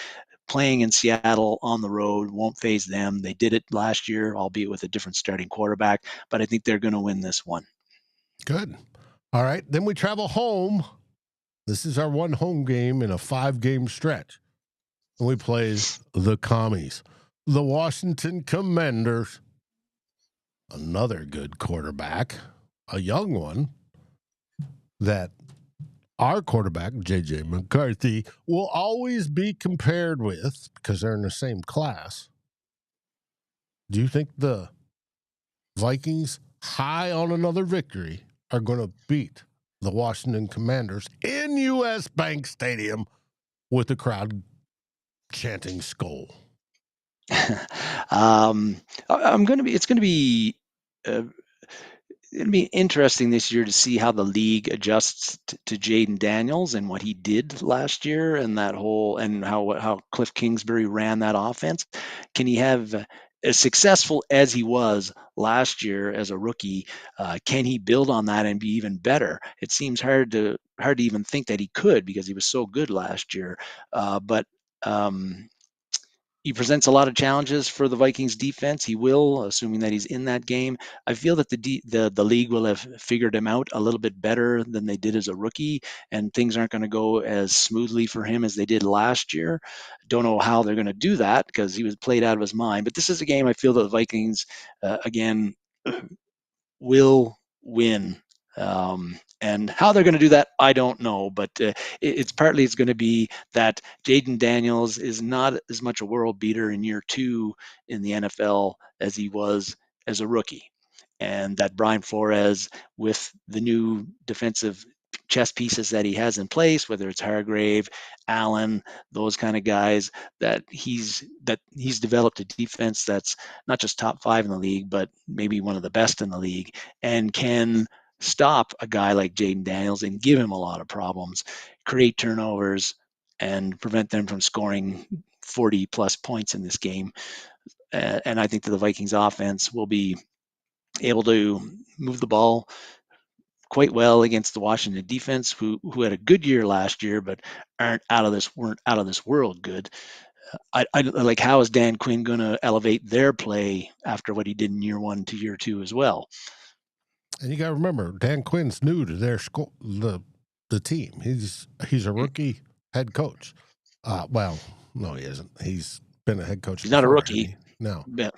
Playing in Seattle on the road won't phase them. They did it last year, albeit with a different starting quarterback, but I think they're going to win this one. Good. All right. Then we travel home. This is our one home game in a 5-game stretch. And we play the Commies, the Washington Commanders. Another good quarterback, a young one that our quarterback, J.J. McCarthy, will always be compared with because they're in the same class. Do you think the Vikings, high on another victory, are going to beat the Washington Commanders in U.S. Bank Stadium with the crowd chanting SKOL? It's going to be it'll be interesting this year to see how the league adjusts to Jaden Daniels and what he did last year, and how Cliff Kingsbury ran that offense. Can he have as successful as he was last year as a rookie? Can he build on that and be even better? It seems hard to even think that he could because he was so good last year. But he presents a lot of challenges for the Vikings defense. He will, assuming that he's in that game. I feel that the league will have figured him out a little bit better than they did as a rookie, and things aren't going to go as smoothly for him as they did last year. Don't know how they're going to do that because he was played out of his mind. But this is a game I feel that the Vikings again will win. And how they're going to do that, I don't know. But it's going to be that Jaden Daniels is not as much a world beater in year 2 in the NFL as he was as a rookie. And that Brian Flores, with the new defensive chess pieces that he has in place, whether it's Hargrave, Allen, those kind of guys, that he's developed a defense that's not just top 5 in the league, but maybe one of the best in the league, and can stop a guy like Jaden Daniels and give him a lot of problems, create turnovers, and prevent them from scoring 40 plus points in this game. And I think that the Vikings offense will be able to move the ball quite well against the Washington defense, who had a good year last year, but weren't out of this world good. I like, how is Dan Quinn going to elevate their play after what he did in year 1 to year 2 as well? And you got to remember, Dan Quinn's new to their school, the team. He's a rookie head coach. Well, no, he isn't. He's been a head coach. He's not a rookie. No, Yeah,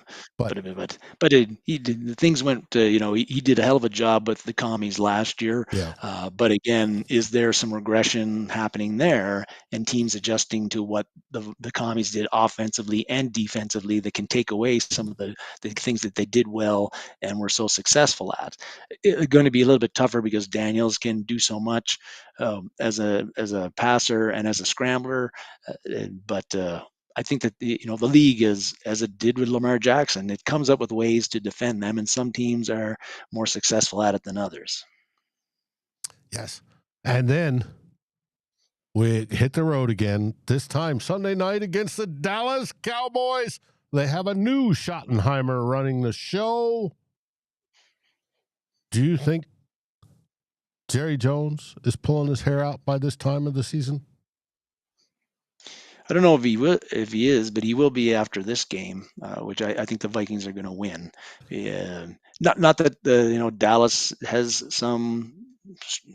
things went. He did a hell of a job with the Commies last year. Yeah. But again, is there some regression happening there, and teams adjusting to what the Commies did offensively and defensively that can take away some of the things that they did well and were so successful at? It's going to be a little bit tougher because Daniels can do so much as a passer and as a scrambler, but. I think that the league is, as it did with Lamar Jackson, it comes up with ways to defend them, and some teams are more successful at it than others. Yes. And then we hit the road again, this time Sunday night against the Dallas Cowboys. They have a new Schottenheimer running the show. Do you think Jerry Jones is pulling his hair out by this time of the season? I don't know if he is, but he will be after this game, which I think the Vikings are going to win. Not that Dallas has some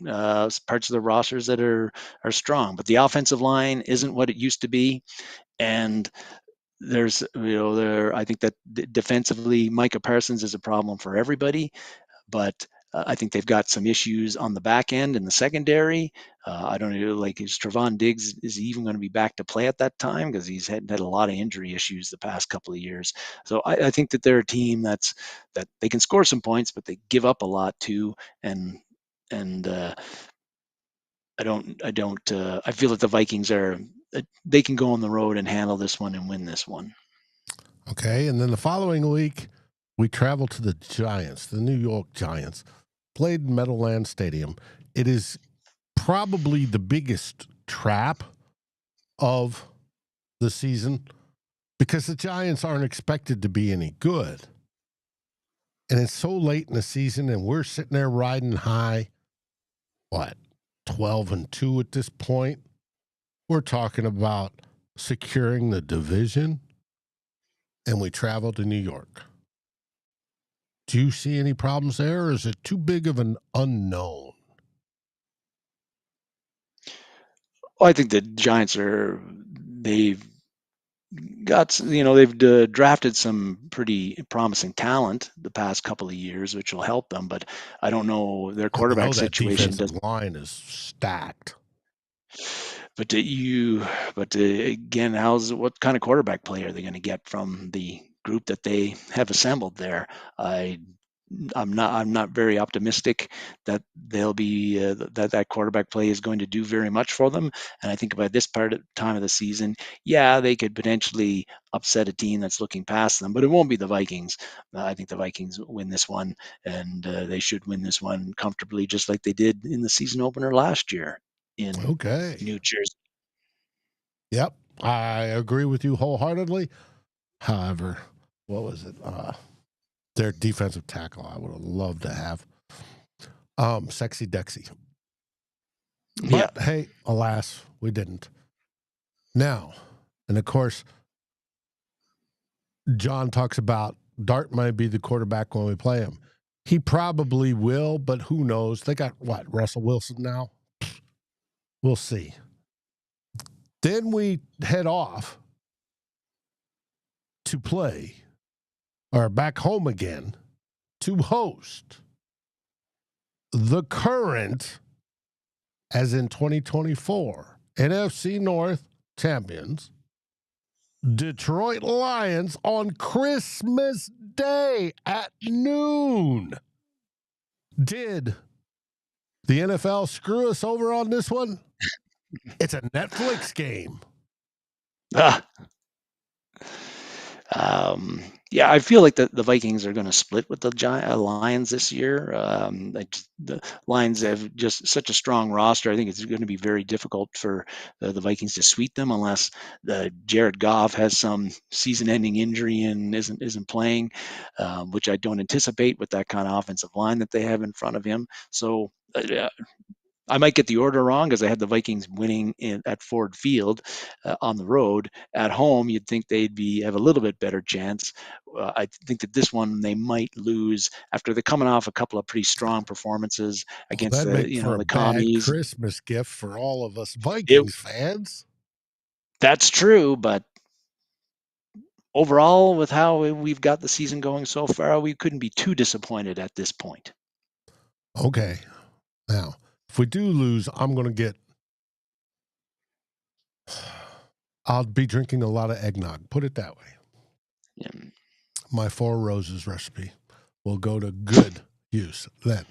parts of the rosters that are strong, but the offensive line isn't what it used to be, and there's I think that defensively Micah Parsons is a problem for everybody, but I think they've got some issues on the back end in the secondary. I don't know, like, is Trevon Diggs, is he even going to be back to play at that time? Because he's had a lot of injury issues the past couple of years. So I think that they're a team that they can score some points, but they give up a lot too. And I feel that the Vikings they can go on the road and handle this one and win this one. Okay, and then the following week, we travel to the Giants, the New York Giants, played in Meadowlands Stadium. It is probably the biggest trap of the season because the Giants aren't expected to be any good. And it's so late in the season, and we're sitting there riding high, 12-2 at this point. We're talking about securing the division, and we travel to New York. Do you see any problems there, or is it too big of an unknown? Well, I think the Giants they've they've drafted some pretty promising talent the past couple of years, which will help them. But I don't know, their And we know quarterback that situation defensive line is stacked. But again, what kind of quarterback play are they going to get from the group that they have assembled there? I'm not very optimistic that they'll be that quarterback play is going to do very much for them. And I think by this time of the season, yeah, they could potentially upset a team that's looking past them, but it won't be the Vikings. I think the Vikings win this one, and they should win this one comfortably, just like they did in the season opener last year in Okay. New Jersey. Yep. I agree with you wholeheartedly. However, what was it? Their defensive tackle I would have loved to have. Sexy Dexy. But Yeah. hey, alas, we didn't. Now, and of course, John talks about Dart might be the quarterback when we play him. He probably will, but who knows? They got Russell Wilson now? We'll see. Then we head off to play, or back home again, to host the current, as in 2024, NFC North champions, Detroit Lions, on Christmas Day at noon. Did the NFL screw us over on this one? It's a Netflix game. Yeah, I feel like the Vikings are going to split with the Lions this year. The Lions have just such a strong roster. I think it's going to be very difficult for the Vikings to sweep them unless Jared Goff has some season-ending injury and isn't playing, which I don't anticipate with that kind of offensive line that they have in front of him. So I might get the order wrong because I had the Vikings winning at Ford Field on the road. At home, you'd think they'd have a little bit better chance. I think that this one they might lose after they're coming off a couple of pretty strong performances against That'd make for a the bad commies. Christmas gift for all of us Vikings fans. That's true, but overall, with how we've got the season going so far, we couldn't be too disappointed at this point. Okay. Now, if we do lose, I'll be drinking a lot of eggnog. Put it that way. Yeah. My Four Roses recipe will go to good use then.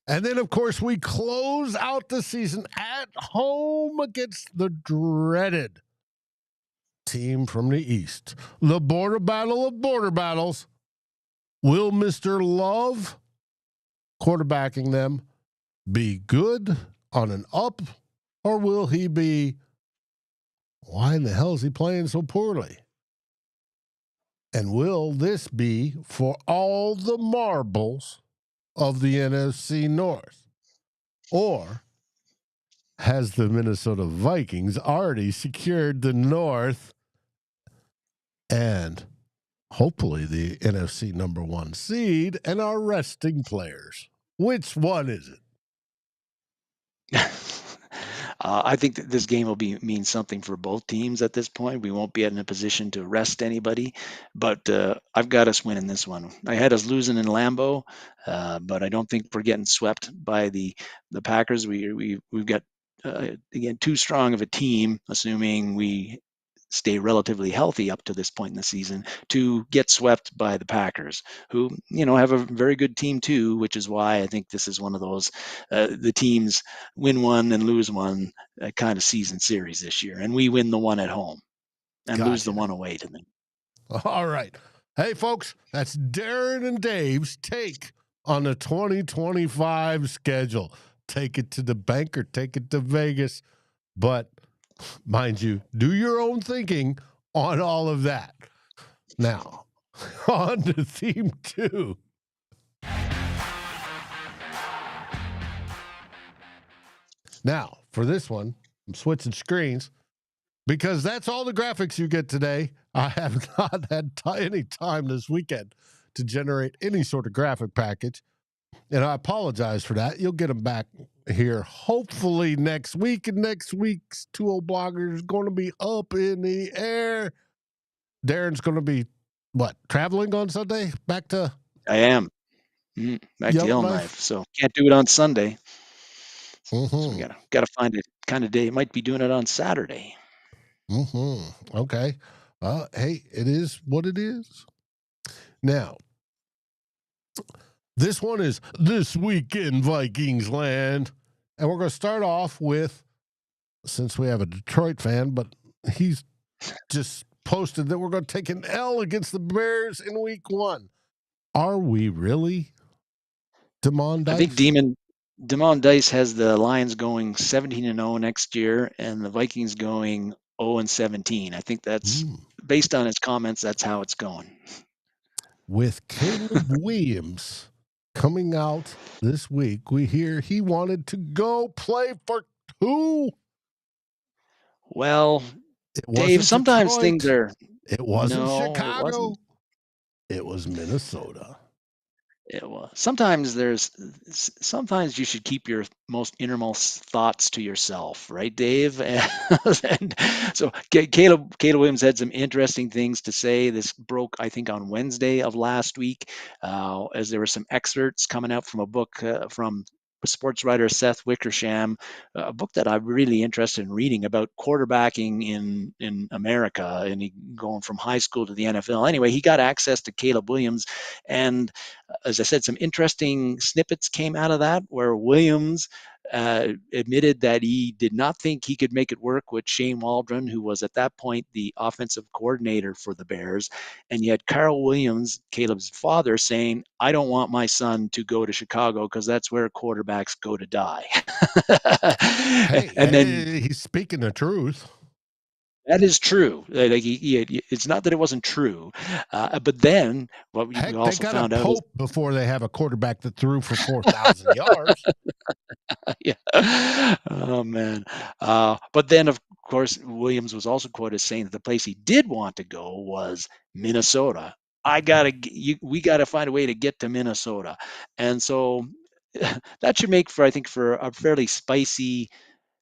And then, of course, we close out the season at home against the dreaded team from the East. The border battle of border battles. Will Mr. Love, quarterbacking them, be good on an up, or will he be, why in the hell is he playing so poorly? And will this be for all the marbles of the NFC North? Or has the Minnesota Vikings already secured the North and hopefully the NFC number 1 seed and are resting players? Which one is it? I think that this game will mean something for both teams at this point. We won't be in a position to rest anybody, but I've got us winning this one. I had us losing in Lambeau, but I don't think we're getting swept by the Packers. We've got again too strong of a team, assuming we stay relatively healthy up to this point in the season, to get swept by the Packers, who have a very good team too, which is why I think this is one of those the teams win one and lose one kind of season series this year, and we win the one at home and lose the Gotcha. one away to them. All right. Hey, folks, that's Darren and Dave's take on the 2025 schedule. Take it to the bank or take it to Vegas. But mind you, do your own thinking on all of that. Now, on to theme 2. Now, for this one, I'm switching screens because that's all the graphics you get today. I have not had any time this weekend to generate any sort of graphic package, and I apologize for that. You'll get them back here hopefully next week, and next week's 2 Old Bloggers is going to be up in the air. Darren's going to be, traveling on Sunday? Back to... I am. Back to Yellowknife, so can't do it on Sunday. So we gotta find a kind of day. Might be doing it on Saturday. Okay. Hey, it is what it is. Now, this one is This Week in Vikingsland. And we're going to start off with, since we have a Detroit fan, but he's just posted that we're going to take an L against the Bears in week 1. Are we really? Demond Dice? I think Demond Dice has the Lions going 17-0 next year, and the Vikings going 0-17. I think that's based on his comments. That's how it's going. With Caleb Williams coming out this week, we hear he wanted to go play for who? Well, Dave, sometimes Detroit. things are. It wasn't Chicago. It wasn't. It was Minnesota. It was. Sometimes you should keep your innermost thoughts to yourself, right, Dave? And so Caleb Williams had some interesting things to say. This broke, I think, on Wednesday of last week, as there were some excerpts coming out from a book from sports writer Seth Wickersham, a book that I'm really interested in reading about quarterbacking in America, and going from high school to the NFL. Anyway, he got access to Caleb Williams, and as I said, some interesting snippets came out of that, where Williams admitted that he did not think he could make it work with Shane Waldron, who was at that point the offensive coordinator for the Bears. And you had Carl Williams, Caleb's father, saying, "I don't want my son to go to Chicago because that's where quarterbacks go to die." Then he's speaking the truth. That is true. It's not that it wasn't true, but then what we also found out is before they have a quarterback that threw for 4,000 yards. Yeah. Oh man. But then, of course, Williams was also quoted as saying that the place he did want to go was Minnesota. We gotta find a way to get to Minnesota, and so that should make for a fairly spicy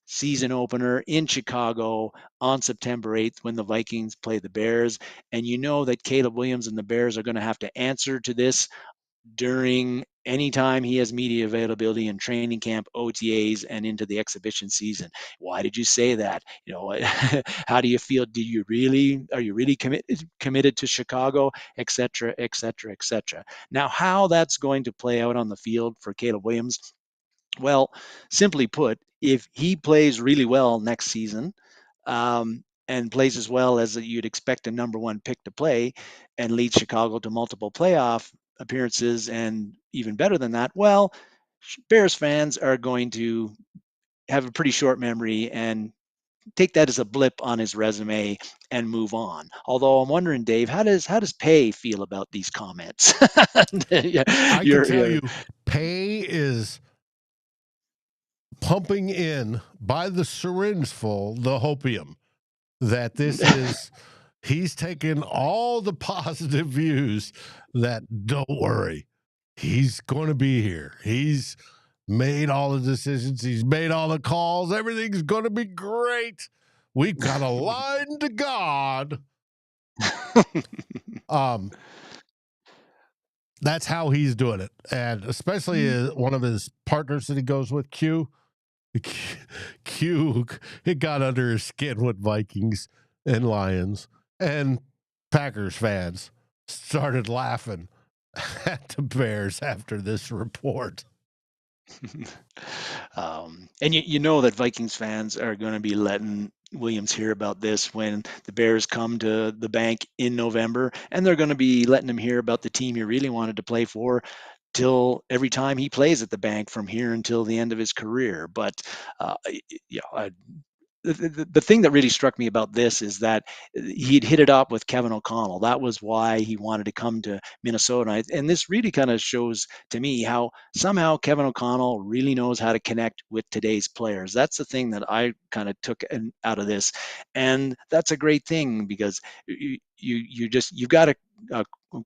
season opener in Chicago on September 8th when the Vikings play the Bears. And you know that Caleb Williams and the Bears are going to have to answer to this during any time he has media availability in training camp, OTAs, and into the exhibition season. Why did you say that? How do you feel? Are you really committed to Chicago, et cetera, et cetera, et cetera. Now, how that's going to play out on the field for Caleb Williams, well, simply put, if he plays really well next season, and plays as well as you'd expect a number 1 pick to play, and leads Chicago to multiple playoff appearances, and even better than that, well, Bears fans are going to have a pretty short memory and take that as a blip on his resume and move on. Although I'm wondering, Dave, how does Pay feel about these comments? I can tell you, Pay is pumping in by the syringe full the hopium that this is. He's taken all the positive views that, don't worry, he's going to be here. He's made all the decisions. He's made all the calls. Everything's going to be great. We've got a line to God. That's how he's doing it. And especially one of his partners that he goes with, Q, it got under his skin with Vikings and Lions. And Packers fans started laughing at the Bears after this report. And you know that Vikings fans are going to be letting Williams hear about this when the Bears come to the bank in November, and they're going to be letting him hear about the team he really wanted to play for till every time he plays at the bank from here until the end of his career. But you know, the thing that really struck me about this is that he'd hit it up with Kevin O'Connell. That was why he wanted to come to Minnesota. And this really kind of shows to me how somehow Kevin O'Connell really knows how to connect with today's players. That's the thing that I kind of took out of this. And that's a great thing because you've got a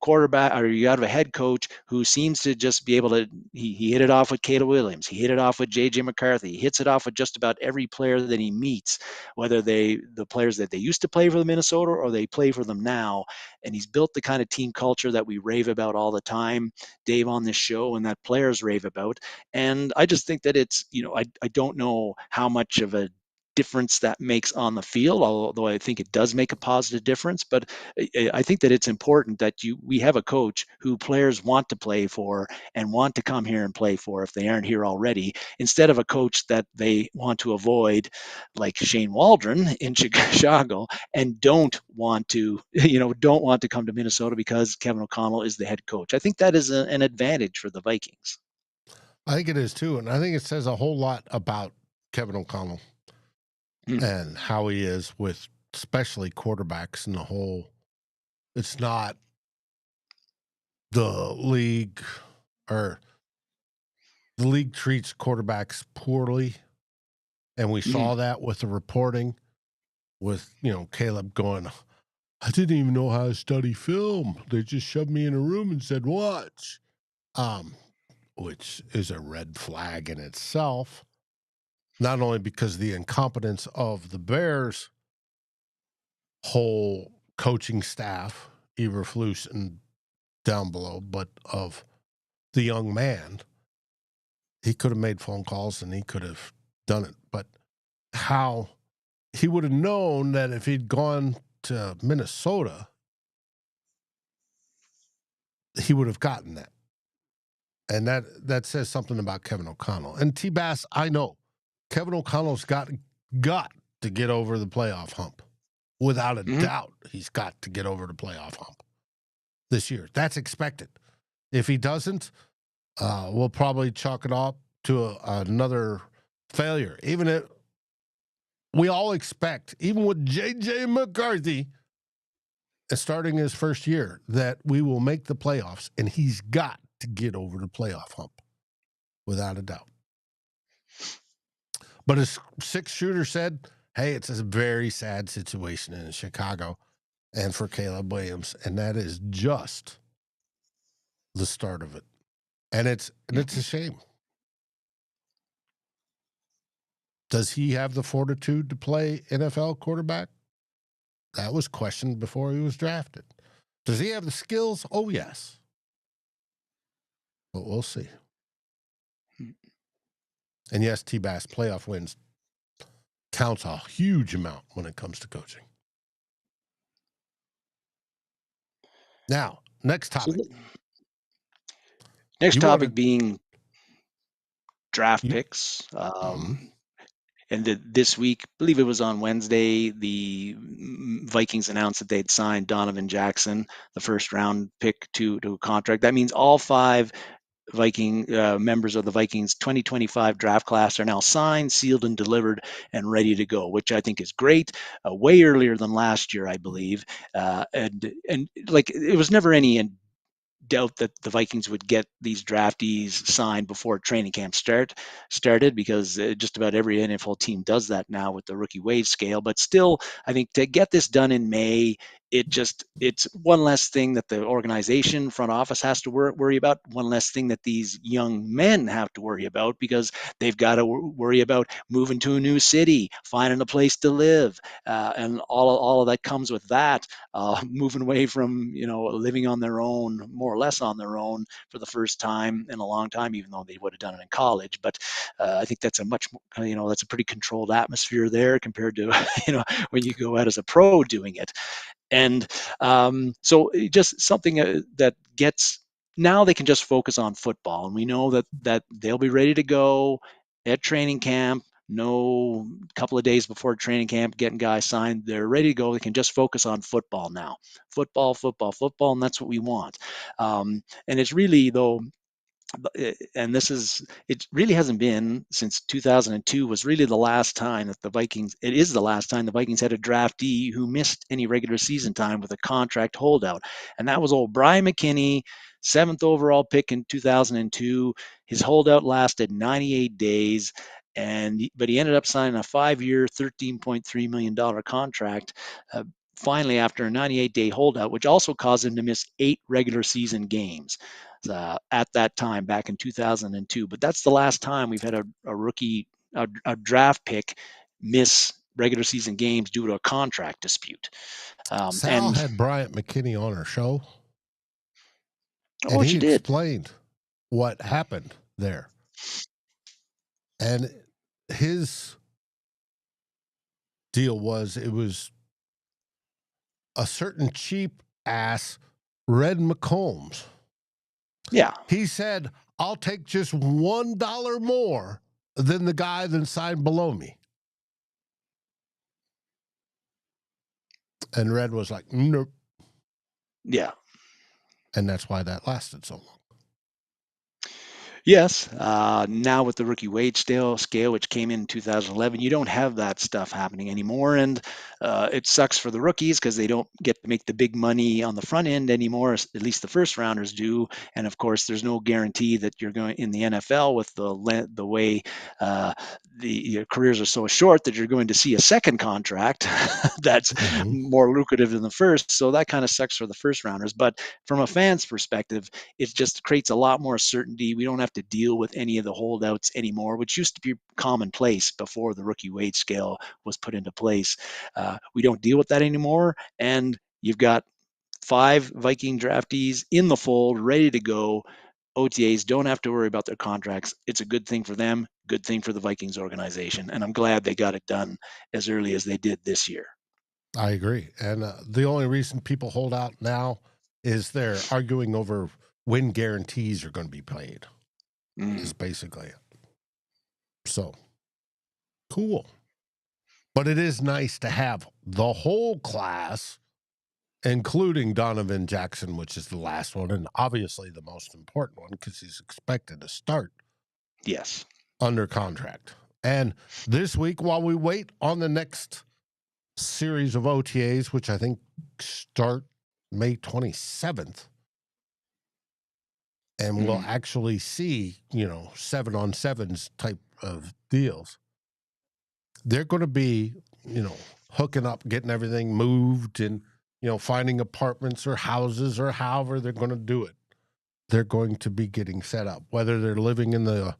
quarterback, or you have a head coach who seems to just be able to, he hit it off with Caleb Williams, he hit it off with JJ McCarthy, he hits it off with just about every player that he meets, whether the players that they used to play for the Minnesota or they play for them now. And he's built the kind of team culture that we rave about all the time, Dave, on this show, and that players rave about. And I just think that it's, I don't know how much of a difference that makes on the field, although I think it does make a positive difference. But I think that it's important that we have a coach who players want to play for and want to come here and play for if they aren't here already, instead of a coach that they want to avoid, like Shane Waldron in Chicago, and don't want to come to Minnesota because Kevin O'Connell is the head coach. I think that is an advantage for the Vikings. I think it is too, and I think it says a whole lot about Kevin O'Connell and how he is with especially quarterbacks in the whole. It's not the league, or the league treats quarterbacks poorly, and we saw that with the reporting with, Caleb going, I didn't even know how to study film. They just shoved me in a room and said, watch, which is a red flag in itself. Not only because of the incompetence of the Bears' whole coaching staff, Eberflus and down below, but of the young man. He could have made phone calls and he could have done it. But how he would have known that if he'd gone to Minnesota, he would have gotten that. And that says something about Kevin O'Connell. And T-Bass, I know Kevin O'Connell's got to get over the playoff hump. Without a doubt, he's got to get over the playoff hump this year. That's expected. If he doesn't, we'll probably chalk it up to another failure. Even if we all expect, even with J.J. McCarthy starting his first year, that we will make the playoffs, and he's got to get over the playoff hump, without a doubt. But as Six Shooter said, hey, it's a very sad situation in Chicago and for Caleb Williams, and that is just the start of it. And it's a shame. Does he have the fortitude to play NFL quarterback? That was questioned before he was drafted. Does he have the skills? Oh, yes. But we'll see. And yes, T-Bass, playoff wins counts a huge amount when it comes to coaching. Now, next topic. Next topic being draft picks. And this week, I believe it was on Wednesday, the Vikings announced that they'd signed Donovan Jackson, the first round pick, to a contract. That means all 5 Viking members of the Vikings 2025 draft class are now signed, sealed, and delivered and ready to go, which I think is great. Way earlier than last year, I believe. And like, it was never any doubt that the Vikings would get these draftees signed before training camp started, because just about every NFL team does that now with the rookie wage scale. But still, I think to get this done in May it's one less thing that the organization front office has to worry about, one less thing that these young men have to worry about, because they've got to worry about moving to a new city, finding a place to live, and all of that comes with that, moving away from living on their own, more or less on their own, for the first time in a long time, even though they would have done it in college. But I think that's a much that's a pretty controlled atmosphere there compared to when you go out as a pro doing it. And so just something that gets, now they can just focus on football, and we know that they'll be ready to go at training camp. No, couple of days before training camp, getting guys signed, they're ready to go. They can just focus on football now. Football, football, football, and that's what we want. And it's really, though, and it really hasn't been since 2002 was really the last time that the Vikings, it is the last time the Vikings had a draftee who missed any regular season time with a contract holdout. And that was old Brian McKinney, 7th overall pick in 2002. His holdout lasted 98 days. But he ended up signing a 5-year, $13.3 million contract, finally, after a 98-day holdout, which also caused him to miss 8 regular season games at that time back in 2002. But that's the last time we've had a rookie, a draft pick, miss regular season games due to a contract dispute. Sal had Bryant McKinney on her show, and he she did. explained what happened there. And his deal was, it was a certain cheap ass Red McCombs. Yeah. He said, I'll take just $1 more than the guy that signed below me. And Red was like, nope. Yeah. And that's why that lasted so long. Yes. Now with the rookie wage scale, which came in 2011, you don't have that stuff happening anymore. And it sucks for the rookies because they don't get to make the big money on the front end anymore, at least the first rounders do. And of course, there's no guarantee that you're going in the NFL with the way your careers are so short that you're going to see a second contract that's more lucrative than the first. So that kind of sucks for the first rounders. But from a fan's perspective, it just creates a lot more certainty. We don't have to deal with any of the holdouts anymore, which used to be commonplace before the rookie wage scale was put into place. We don't deal with that anymore, and you've got 5 Viking draftees in the fold, ready to go. OTAs don't have to worry about their contracts. It's a good thing for them, good thing for the Vikings organization, and I'm glad they got it done as early as they did this year. I agree. And the only reason people hold out now is they're arguing over when guarantees are going to be paid. Is basically it. So, cool. But it is nice to have the whole class, including Donovan Jackson, which is the last one, and obviously the most important one because he's expected to start. Yes. Under contract. And this week, while we wait on the next series of OTAs, which I think start May 27th, and we'll actually see, 7-on-7s type of deals. They're going to be, hooking up, getting everything moved and, finding apartments or houses or however they're going to do it. They're going to be getting set up, whether they're living in the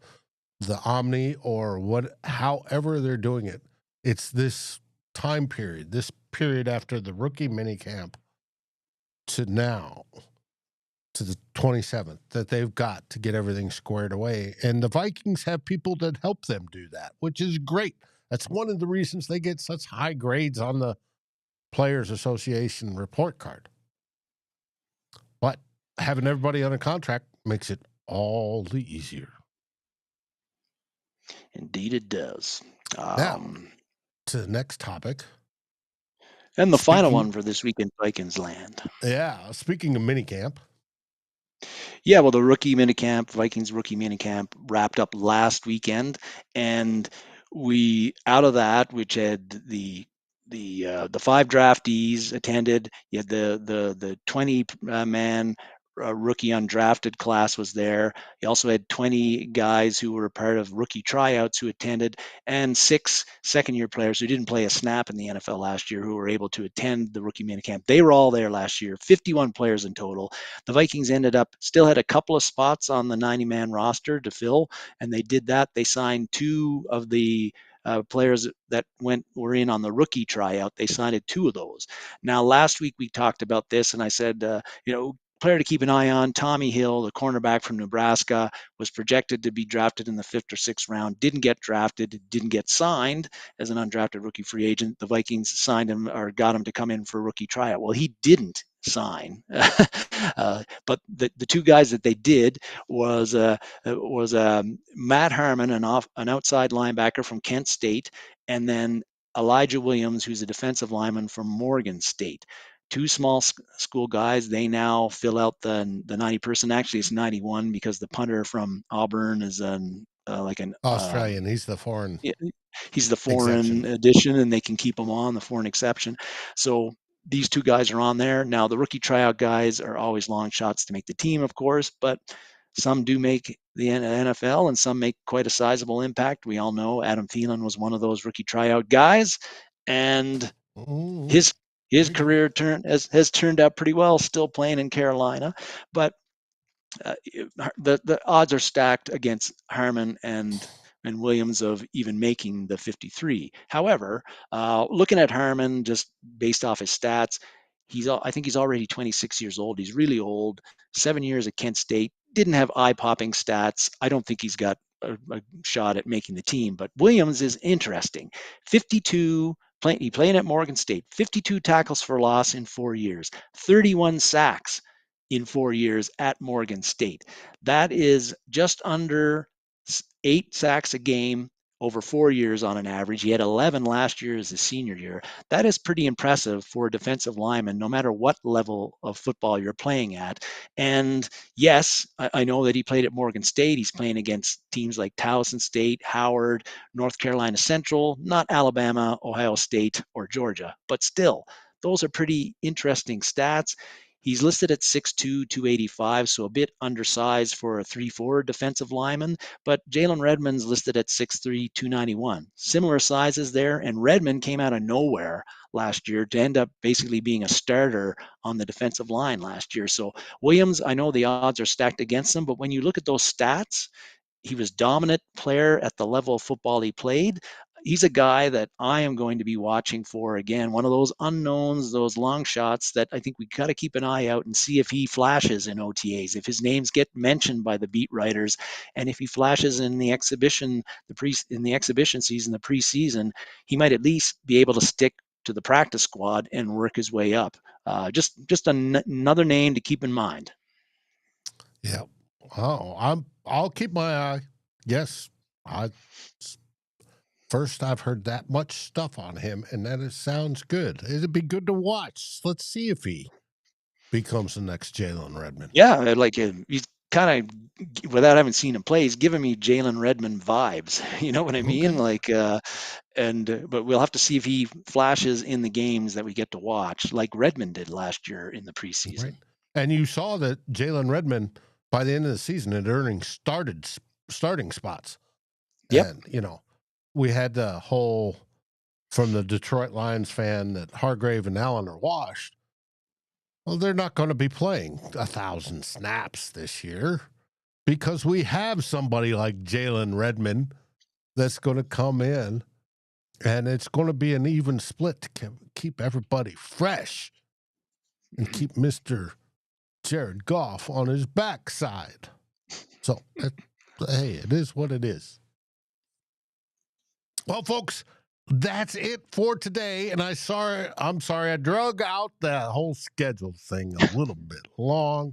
Omni or however they're doing it. It's this time period, this period after the rookie minicamp to now, to the 27th, that they've got to get everything squared away. And the Vikings have people that help them do that, which is great. That's one of the reasons they get such high grades on the Players Association report card. But having everybody on a contract makes it all the easier. Indeed it does. Now, to the next topic. And the final one for this week in Vikingsland. Yeah, speaking of minicamp. Yeah, well, the rookie minicamp, Vikings rookie minicamp, wrapped up last weekend, and we, out of that, which had the 5 draftees attended. You had the 20 man rookie undrafted class was there. He also had 20 guys who were part of rookie tryouts who attended, and 6 second-year players who didn't play a snap in the NFL last year who were able to attend the rookie minicamp. They were all there last year, 51 players in total. The Vikings still had a couple of spots on the 90-man roster to fill, and they did that. They signed 2 of the players that were in on the rookie tryout. They signed 2 of those. Now, last week we talked about this, and I said, player to keep an eye on, Tommy Hill, the cornerback from Nebraska, was projected to be drafted in the 5th or 6th round, didn't get drafted, didn't get signed as an undrafted rookie free agent. The Vikings signed him or got him to come in for a rookie tryout. Well, he didn't sign. But the 2 guys that they did was Matt Harmon, an outside linebacker from Kent State, and then Elijah Williams, who's a defensive lineman from Morgan State. 2 small school guys. They now fill out the 90 person. Actually, it's 91 because the punter from Auburn is like an Australian. He's the foreign. He's the foreign exception. addition, and they can keep him on the foreign exception. So these 2 guys are on there. Now, the rookie tryout guys are always long shots to make the team, of course, but some do make the NFL and some make quite a sizable impact. We all know Adam Thielen was one of those rookie tryout guys, and his career has turned out pretty well, still playing in Carolina. But the odds are stacked against Harmon and Williams of even making the 53. However, looking at Harmon just based off his stats, I think he's already 26 years old. He's really old. 7 years at Kent State. Didn't have eye-popping stats. I don't think he's got a shot at making the team. But Williams is interesting. 52. He playing at Morgan State. 52 tackles for loss in 4 years. 31 sacks in 4 years at Morgan State. That is just under 8 sacks a game over 4 years on an average. He had 11 last year as his senior year. That is pretty impressive for a defensive lineman, no matter what level of football you're playing at. And yes, I know that he played at Morgan State. He's playing against teams like Towson State, Howard, North Carolina Central, not Alabama, Ohio State, or Georgia. But still, those are pretty interesting stats. He's listed at 6'2", 285, so a bit undersized for a 3'4" defensive lineman, but Jalen Redmond's listed at 6'3", 291. Similar sizes there, and Redmond came out of nowhere last year to end up basically being a starter on the defensive line last year. So Williams, I know the odds are stacked against him, but when you look at those stats, he was dominant player at the level of football he played. He's a guy that I am going to be watching for again, one of those unknowns, those long shots that I think we got to keep an eye out and see if he flashes in OTAs, if his names get mentioned by the beat writers, and if he flashes in the exhibition, in the exhibition season, the preseason, he might at least be able to stick to the practice squad and work his way up. Just another name to keep in mind. Yeah. Oh, I'll keep my eye. Yes, First I've heard that much stuff on him, and that sounds good. It'd be good to watch. Let's see if he becomes the next Jalen Redmond. Yeah, like he's kind of, without having seen him play, he's giving me Jalen Redmond vibes. You know what I mean? Okay. Like, but we'll have to see if he flashes in the games that we get to watch, like Redmond did last year in the preseason. Right. And you saw that Jalen Redmond, by the end of the season, had earning starting spots. Yep. And, we had the whole from the Detroit Lions fan that Hargrave and Allen are washed. Well, they're not going to be playing 1,000 snaps this year because we have somebody like Jalen Redmond that's going to come in, and it's going to be an even split to keep everybody fresh and keep Mr. Jared Goff on his backside. So, hey, it is what it is. Well, folks, that's it for today. And I'm sorry I drug out that whole schedule thing a little bit long,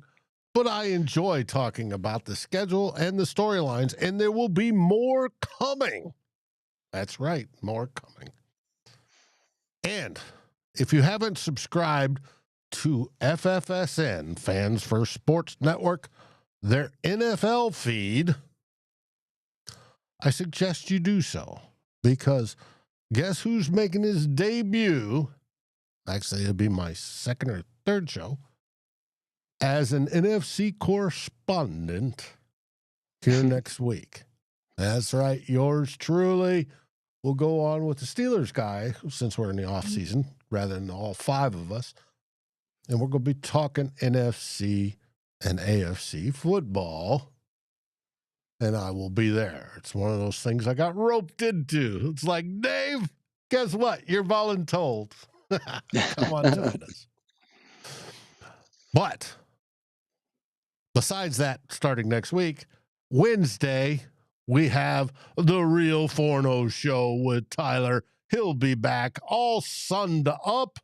but I enjoy talking about the schedule and the storylines, and there will be more coming. That's right, more coming. And if you haven't subscribed to FFSN, Fans First Sports Network, their NFL feed, I suggest you do so. Because guess who's making his debut? Actually, it'll be my second or third show. as an NFC correspondent here next week. That's right. Yours truly will go on with the Steelers guy, since we're in the off season, rather than all five of us. And we're going to be talking NFC and AFC football. And I will be there. It's one of those things I got roped into. It's like, Dave, guess what? You're voluntold. Come on, join us. But besides that, starting next week, Wednesday, we have the Real Forno Show with Tyler. He'll be back all sunned up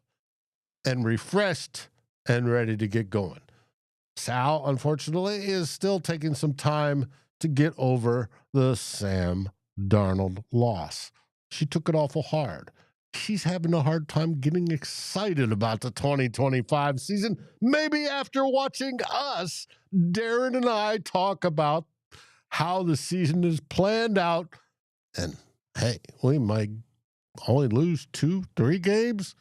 and refreshed and ready to get going. Sal, unfortunately, is still taking some time to get over the Sam Darnold loss. She took it awful hard. She's having a hard time getting excited about the 2025 season. Maybe after watching us, Darren and I, talk about how the season is planned out. And hey, we might only lose 2-3 games.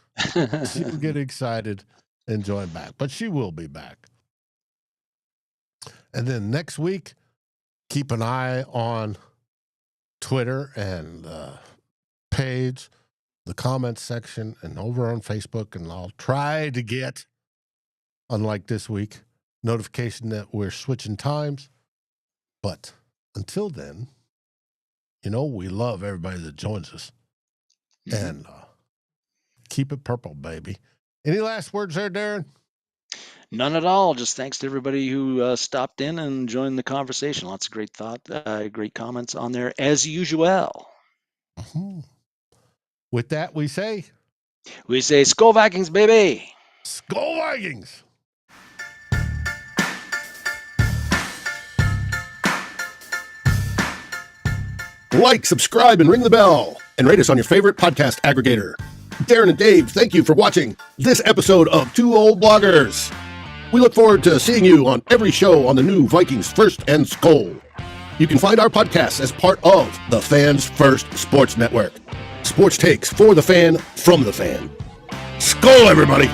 She'll get excited and join back, but she will be back. And then next week, keep an eye on Twitter and the page, the comments section, and over on Facebook. And I'll try to get, unlike this week, notification that we're switching times. But until then, we love everybody that joins us. Mm-hmm. And keep it purple, baby. Any last words there, Darren? None at all. Just thanks to everybody who stopped in and joined the conversation. Lots of great great comments on there as usual. Mm-hmm. With that, we say SKOL Vikings, baby. SKOL Vikings. Like, subscribe, and ring the bell, and rate us on your favorite podcast aggregator. Darren and Dave, thank you for watching this episode of Two Old Bloggers. We look forward to seeing you on every show on the new Vikings First and SKOL. You can find our podcast as part of the Fans First Sports Network. Sports takes for the fan, from the fan. SKOL, everybody!